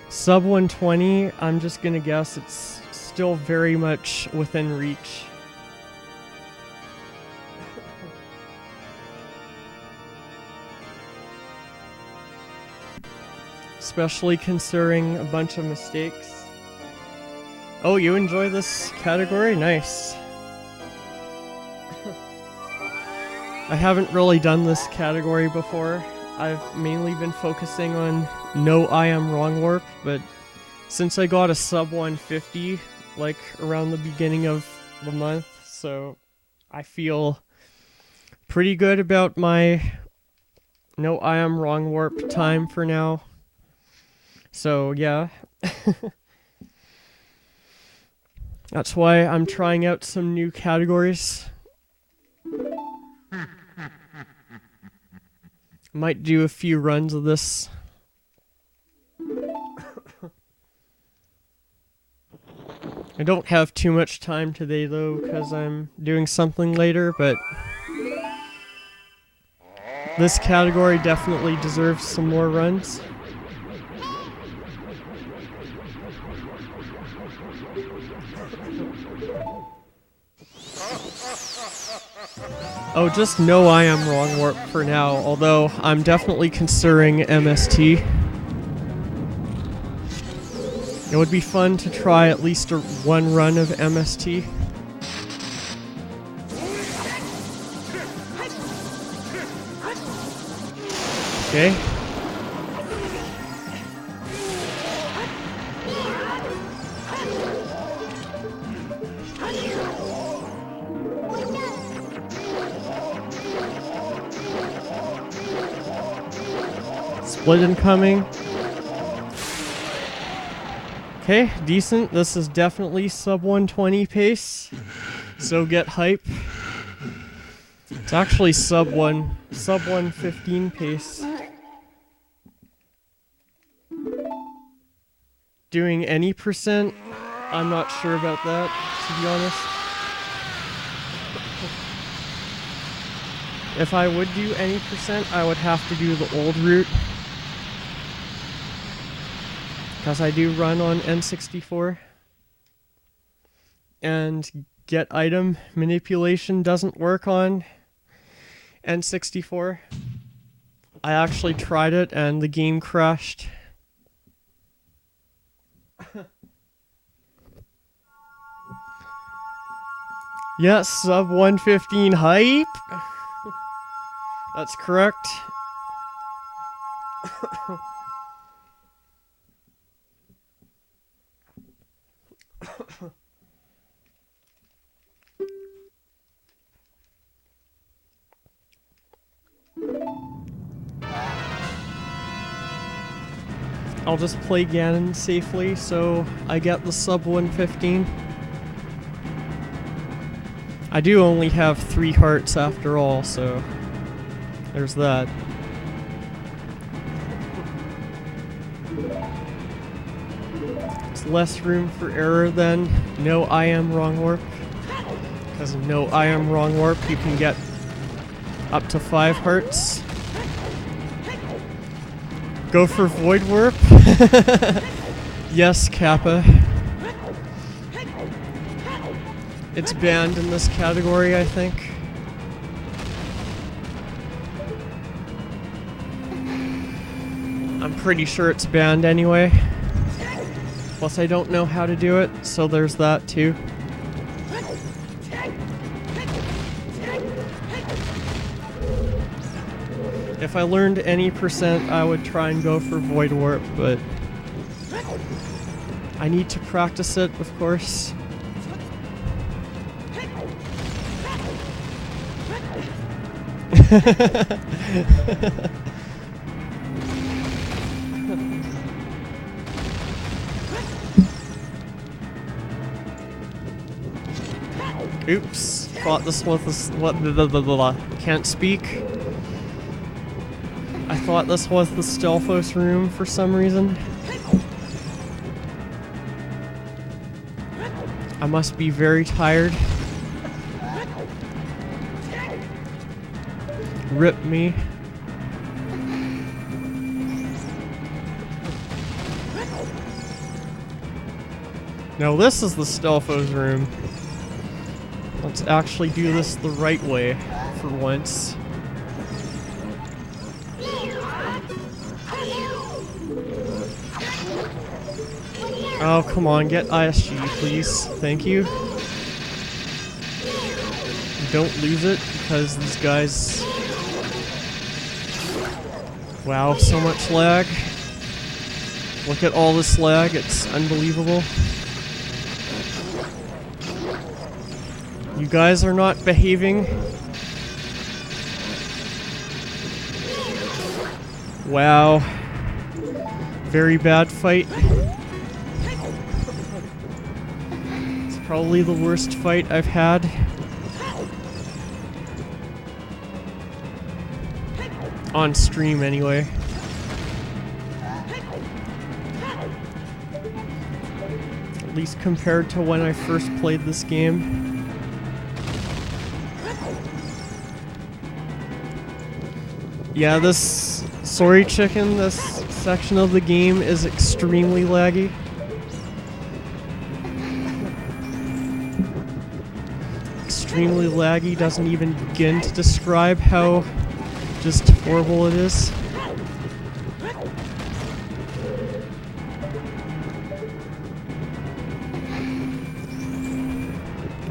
Sub 120, I'm just gonna guess it's still very much within reach. Especially considering a bunch of mistakes. Oh, you enjoy this category? Nice. I haven't really done this category before. I've mainly been focusing on no I am wrong warp, but since I got a sub 150 like around the beginning of the month, so I feel pretty good about my no I am wrong warp time for now. So yeah. That's why I'm trying out some new categories. Might do a few runs of this. I don't have too much time today though, because I'm doing something later, but this category definitely deserves some more runs. Oh, just no I am wrong warp for now, although I'm definitely considering MST. It would be fun to try at least one run of MST. Okay. Split incoming. Okay, decent. This is definitely sub 120 pace, so get hype. It's actually sub 115 pace. Doing any percent, I'm not sure about that, to be honest. If I would do any percent, I would have to do the old route, because I do run on N64, and get item manipulation doesn't work on N64. I actually tried it and the game crashed. Yes, sub 115 hype. That's correct. I'll just play Ganon safely so I get the sub 115. I do only have 3 hearts after all, so there's that. It's less room for error than no I am wrong warp. Because of no I am wrong warp, you can get up to 5 hearts. Go for Void Warp? Yes, Kappa. It's banned in this category, I think. I'm pretty sure it's banned anyway. Plus, I don't know how to do it, so there's that too. If I learned any percent, I would try and go for Void Warp, but I need to practice it, of course. Oops, thought this was what can't speak. I thought this was the Stelphos room for some reason. I must be very tired. Rip me. No, this is the Stelphos room. Let's actually do this the right way for once. Oh, come on, get ISG, please. Thank you. Don't lose it, because these guys... Wow, so much lag. Look at all this lag, it's unbelievable. You guys are not behaving. Wow. Very bad fight. It's probably the worst fight I've had. On stream, anyway. At least compared to when I first played this game. Yeah, this Sorry Chicken, this section of the game is extremely laggy. Extremely laggy, doesn't even begin to describe how just horrible it is.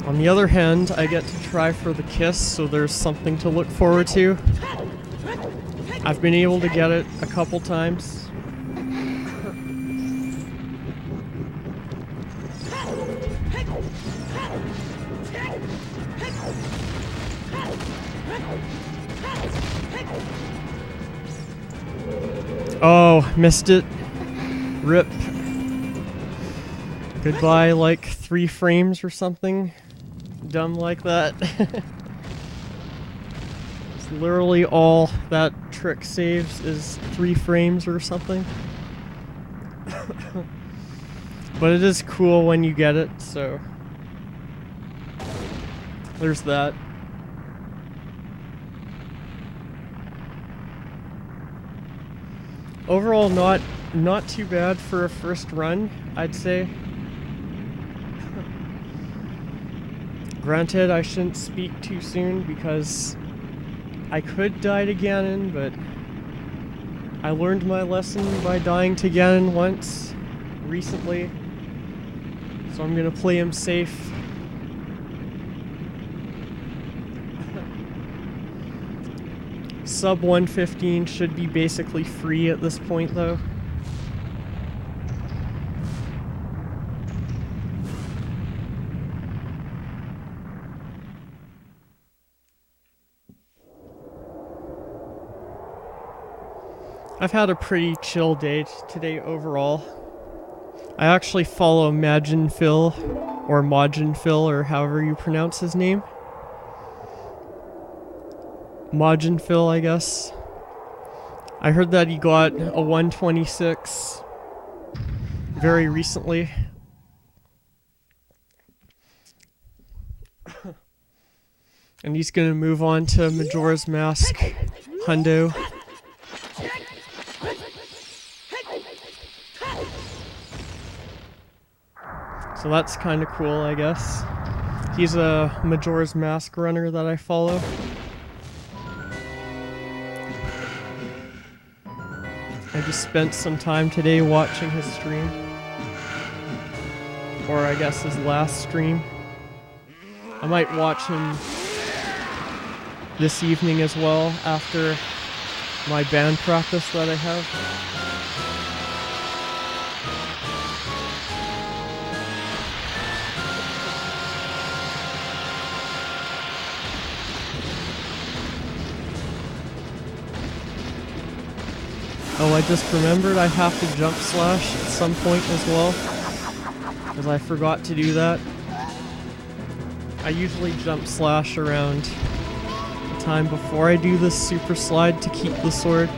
On the other hand, I get to try for the kiss, so there's something to look forward to. I've been able to get it a couple times. Oh, missed it. Rip. Goodbye, like 3 frames or something. Dumb like that. It's literally all that trick saves is 3 frames or something. But it is cool when you get it, so there's that. Overall, not too bad for a first run, I'd say. Granted, I shouldn't speak too soon because I could die to Ganon, but I learned my lesson by dying to Ganon once recently, so I'm gonna play him safe. Sub 115 should be basically free at this point, though. I've had a pretty chill day today overall. I actually follow Majin Phil, or Majin Phil, or however you pronounce his name. Majin Phil, I guess. I heard that he got a 126 very recently. And he's gonna move on to Majora's Mask Hundo. So that's kind of cool, I guess. He's a Majora's Mask runner that I follow. I just spent some time today watching his stream. Or I guess his last stream. I might watch him this evening as well after my band practice that I have. Oh, I just remembered I have to jump slash at some point as well, because I forgot to do that. I usually jump slash around the time before I do this super slide to keep the sword.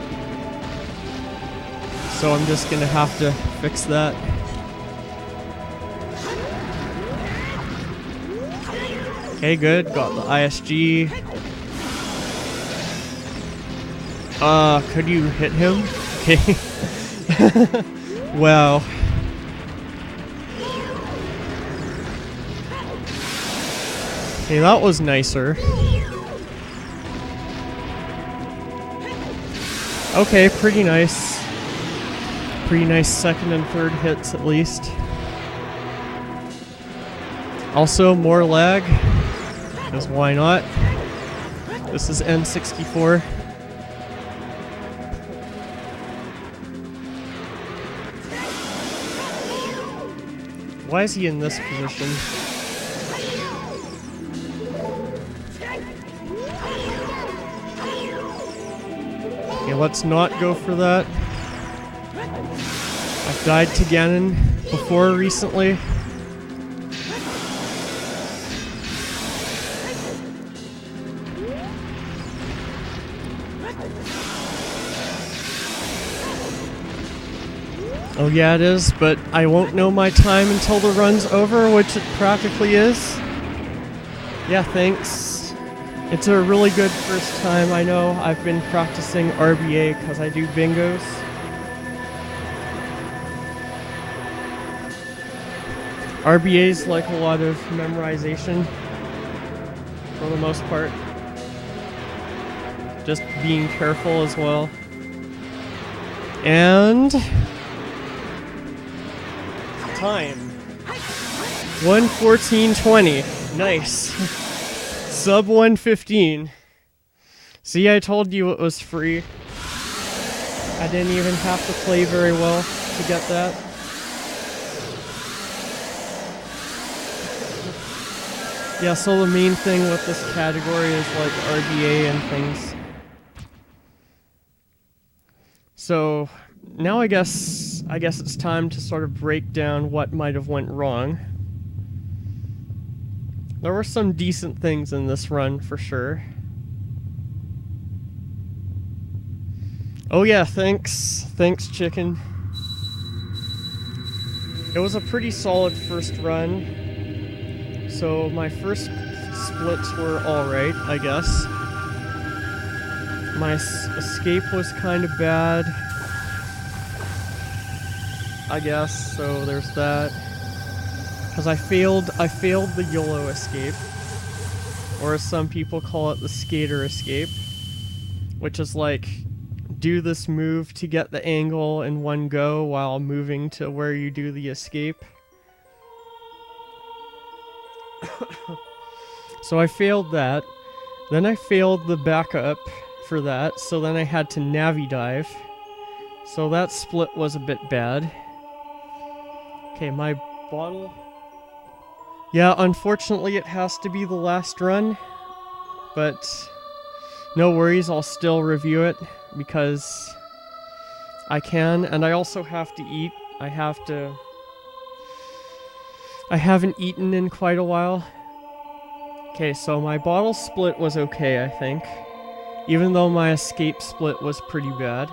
So I'm just gonna have to fix that. Okay, good. Got the ISG. Could you hit him? Okay. Wow. Okay, that was nicer. Okay, pretty nice. Pretty nice second and third hits at least. Also, more lag. Because why not? This is N64. Why is he in this position? let's not go for that. I've died to Ganon before recently. Oh yeah, it is, but I won't know my time until the run's over, which it practically is. Yeah, thanks. It's a really good first time. I know I've been practicing RBA because I do bingos. RBA's like a lot of memorization, for the most part. Just being careful as well. And... time. 1:14:20. Nice. Sub 1:15. See, I told you it was free. I didn't even have to play very well to get that. Yeah, so the main thing with this category is like RBA and things. So now I guess it's time to sort of break down what might have went wrong. There were some decent things in this run for sure. Oh yeah, thanks chicken. It was a pretty solid first run. So my first splits were alright, I guess. My escape was kind of bad, I guess, so there's that. Because I failed the YOLO escape, or as some people call it, the skater escape, which is like, do this move to get the angle in one go while moving to where you do the escape. So I failed that. Then I failed the backup for that, so then I had to Navi dive. So that split was a bit bad. Okay, my bottle... Yeah, unfortunately it has to be the last run, but no worries, I'll still review it because I can, and I also have to eat. I haven't eaten in quite a while. Okay, so my bottle split was okay, I think, even though my escape split was pretty bad.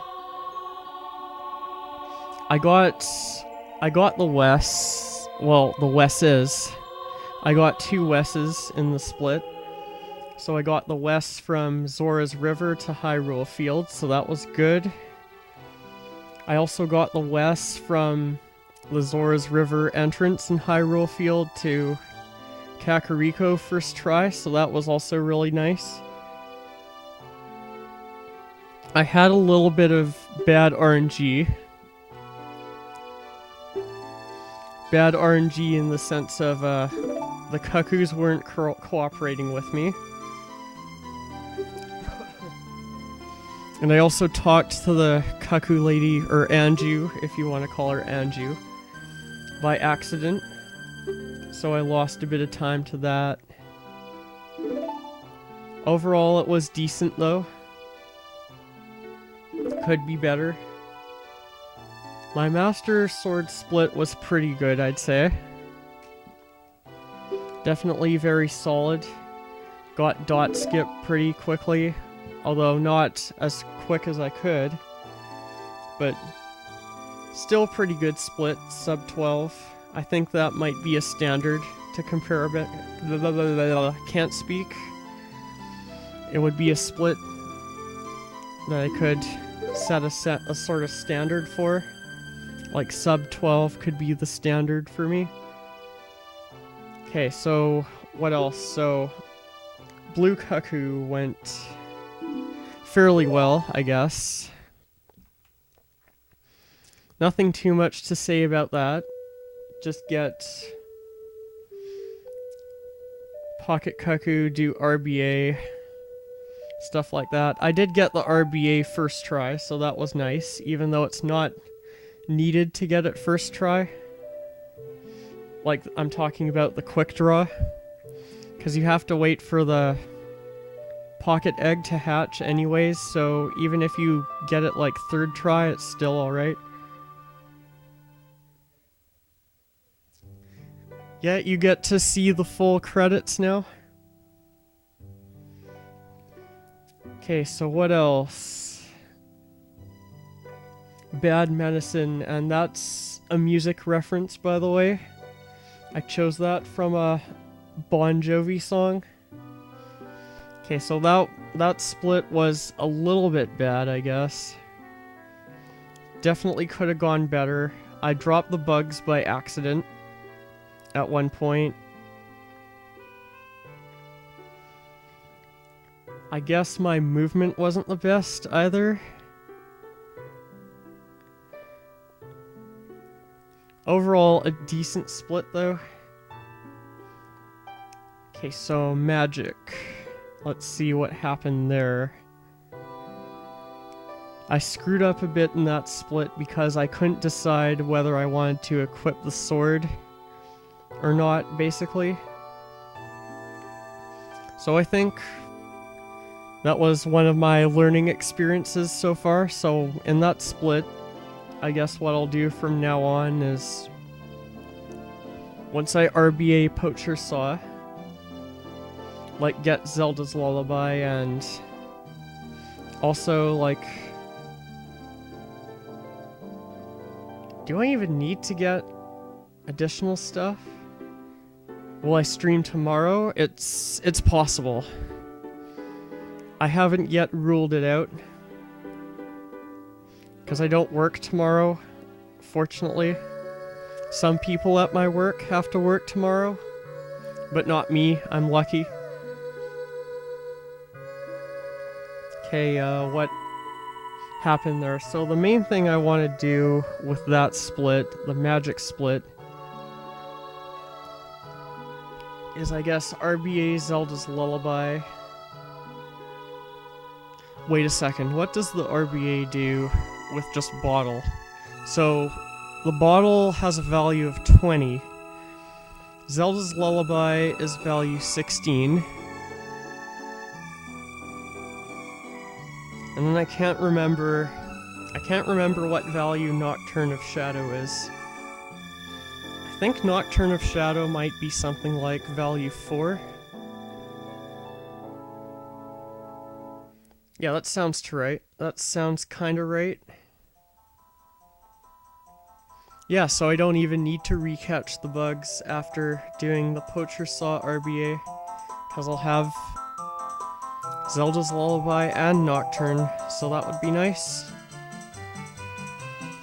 I got the Wes, well, the Wes's. I got two Wes's in the split. So I got the Wes from Zora's River to Hyrule Field, so that was good. I also got the Wes from the Zora's River entrance in Hyrule Field to Kakariko first try, so that was also really nice. I had a little bit of bad RNG. Bad RNG in the sense of the Cuckoos weren't cooperating with me. And I also talked to the Cuckoo lady, or Anju, if you want to call her Anju, by accident. So I lost a bit of time to that. Overall, it was decent though. Could be better. My Master Sword split was pretty good, I'd say. Definitely very solid. Got dot skip pretty quickly, although not as quick as I could. But still pretty good split, sub 12. I think that might be a standard to compare a bit. Can't speak. It would be a split that I could set a sort of standard for. Like sub 12 could be the standard for me. Okay, so what else? So Blue Cuckoo went fairly well, I guess. Nothing too much to say about that. Just get Pocket Cuckoo, do RBA, stuff like that. I did get the RBA first try, so that was nice, even though it's not needed to get it first try. Like, I'm talking about the quick draw, because you have to wait for the pocket egg to hatch anyways, so even if you get it like third try, it's still alright. Yeah, you get to see the full credits now. Okay, so what else? Bad Medicine, and that's a music reference, by the way. I chose that from a Bon Jovi song. Okay, so that split was a little bit bad, I guess. Definitely could have gone better. I dropped the bugs by accident at one point. I guess my movement wasn't the best either. Overall, a decent split though. Okay, so magic. Let's see what happened there. I screwed up a bit in that split because I couldn't decide whether I wanted to equip the sword or not, basically. So I think that was one of my learning experiences so far. So in that split, I guess what I'll do from now on is once I RBA Poacher Saw, like get Zelda's Lullaby, and also like, do I even need to get additional stuff? Will I stream tomorrow? It's possible. I haven't yet ruled it out because I don't work tomorrow, fortunately. Some people at my work have to work tomorrow, but not me. I'm lucky. Okay, what happened there? So the main thing I want to do with that split, the magic split, is I guess RBA Zelda's Lullaby. Wait a second, what does the RBA do with just bottle? So the bottle has a value of 20. Zelda's Lullaby is value 16. And then I can't remember what value Nocturne of Shadow is. I think Nocturne of Shadow might be something like value 4. Yeah, that sounds right. That sounds kinda right. Yeah, so I don't even need to recatch the bugs after doing the Poacher Saw RBA, because I'll have Zelda's Lullaby and Nocturne, so that would be nice.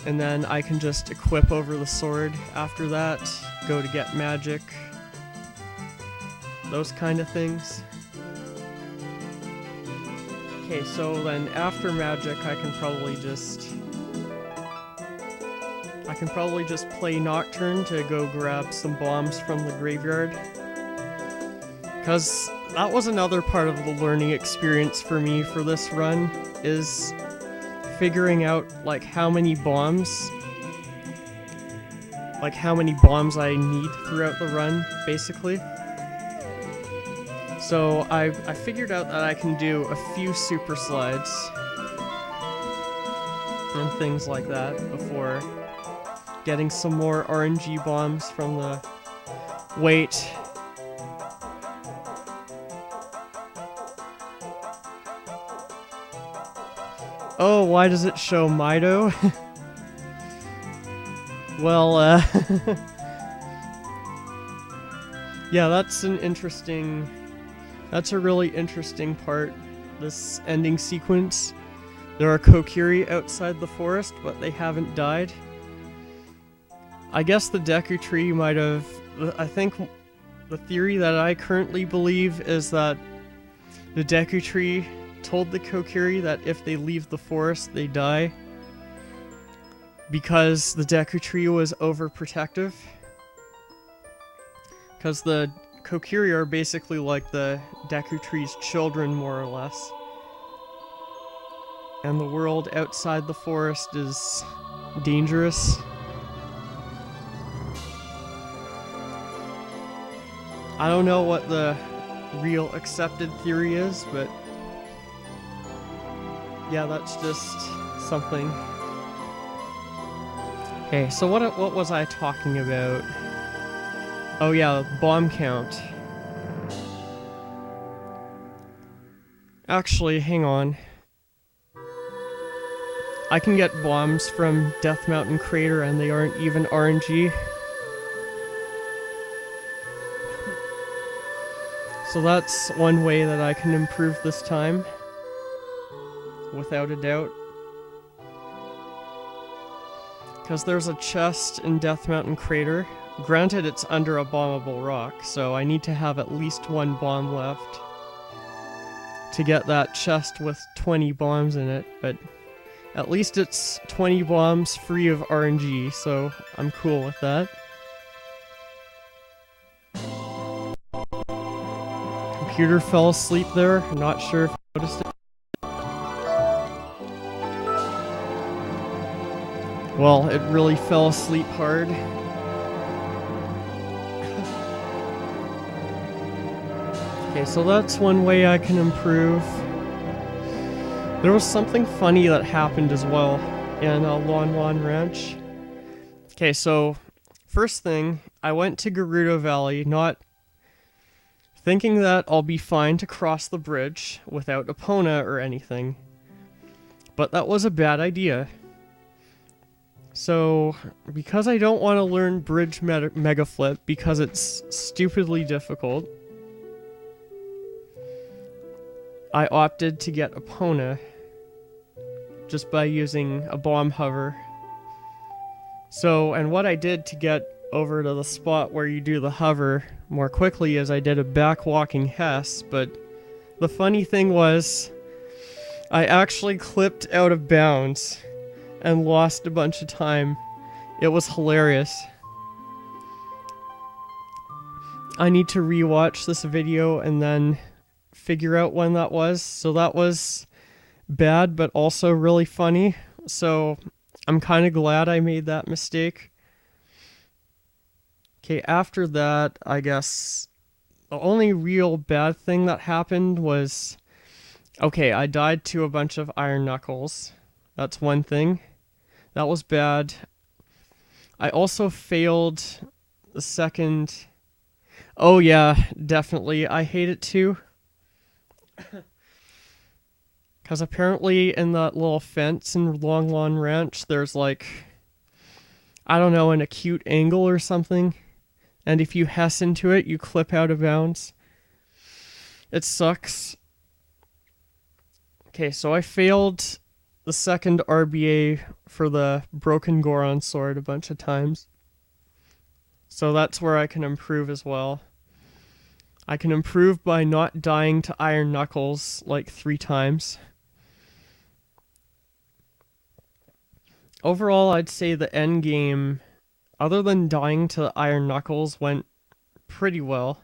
And then I can just equip over the sword after that, go to get magic, those kind of things. Okay, so then after magic I can probably just play Nocturne to go grab some bombs from the graveyard. Because that was another part of the learning experience for me for this run, is figuring out like how many bombs I need throughout the run, basically. So I figured out that I can do a few super slides and things like that before getting some more RNG bombs from the... Wait. Oh, why does it show Mido? Well, yeah, that's a really interesting part, this ending sequence. There are Kokiri outside the forest, but they haven't died. I guess the Deku Tree might have... I think the theory that I currently believe is that the Deku Tree told the Kokiri that if they leave the forest, they die, because the Deku Tree was overprotective. Because the Kokiri are basically like the Deku Tree's children, more or less. And the world outside the forest is dangerous. I don't know what the real accepted theory is, but Yeah, that's just something. Okay, so what was I talking about? Oh yeah, bomb count. Actually, hang on. I can get bombs from Death Mountain Crater and they aren't even RNG. So that's one way that I can improve this time. Without a doubt. Because there's a chest in Death Mountain Crater. Granted, it's under a bombable rock, so I need to have at least one bomb left to get that chest with 20 bombs in it, but at least it's 20 bombs free of RNG, so I'm cool with that. Computer fell asleep there, I'm not sure if you noticed it. Well, it really fell asleep hard. Okay, so that's one way I can improve. There was something funny that happened as well in Lon Lon Ranch. Okay, so first thing, I went to Gerudo Valley, not thinking that I'll be fine to cross the bridge without Epona or anything. But that was a bad idea. So, because I don't want to learn Bridge Mega Flip because it's stupidly difficult, I opted to get Epona just by using a bomb hover. So, and what I did to get over to the spot where you do the hover more quickly is I did a backwalking Hess, but the funny thing was I actually clipped out of bounds and lost a bunch of time. It was hilarious. I need to rewatch this video and then figure out when that was. So that was bad, but also really funny. So I'm kind of glad I made that mistake. Okay, after that, I guess the only real bad thing that happened was, okay, I died to a bunch of Iron Knuckles. That's one thing. That was bad. I also failed the second... Oh yeah, definitely. I hate it too. Because apparently in that little fence in Lon Lon Ranch, there's like, I don't know, an acute angle or something. And if you Hess into it, you clip out of bounds. It sucks. Okay, so I failed the second RBA for the Broken Goron sword a bunch of times. So that's where I can improve as well. I can improve by not dying to Iron Knuckles like 3 times. Overall, I'd say the end game, other than dying to Iron Knuckles, went pretty well.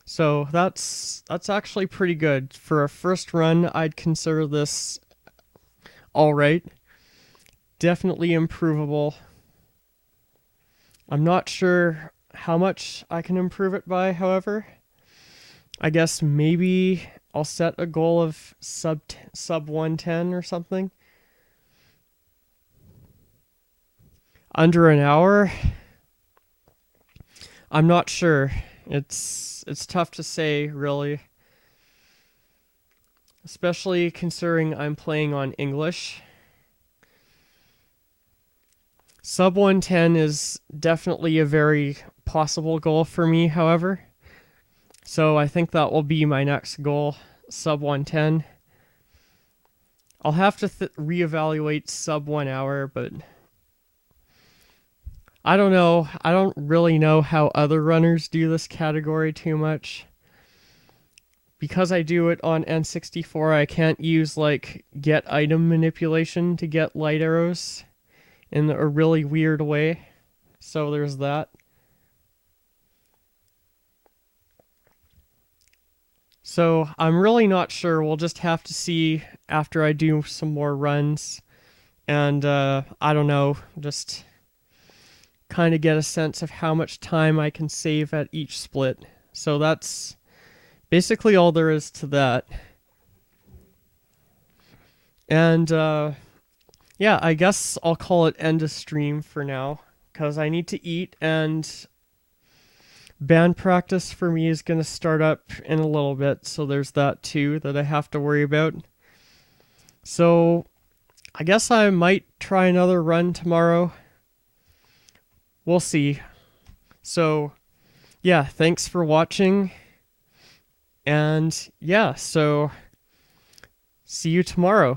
So that's actually pretty good. For a first run, I'd consider this alright. Definitely improvable. I'm not sure how much I can improve it by, however. I guess maybe I'll set a goal of sub 110 or something. Under an hour? I'm not sure. It's tough to say, really. Especially considering I'm playing on English. Sub 110 is definitely a very possible goal for me, however. So I think that will be my next goal, sub 110. I'll have to reevaluate sub 1 hour, but I don't know. I don't really know how other runners do this category too much. Because I do it on N64, I can't use like get item manipulation to get light arrows in a really weird way. So there's that. So I'm really not sure. We'll just have to see after I do some more runs. And I don't know, just kind of get a sense of how much time I can save at each split. So that's basically all there is to that. And yeah, I guess I'll call it end of stream for now because I need to eat, and band practice for me is going to start up in a little bit. So there's that too that I have to worry about. So I guess I might try another run tomorrow. We'll see. So yeah, thanks for watching. And yeah, so see you tomorrow.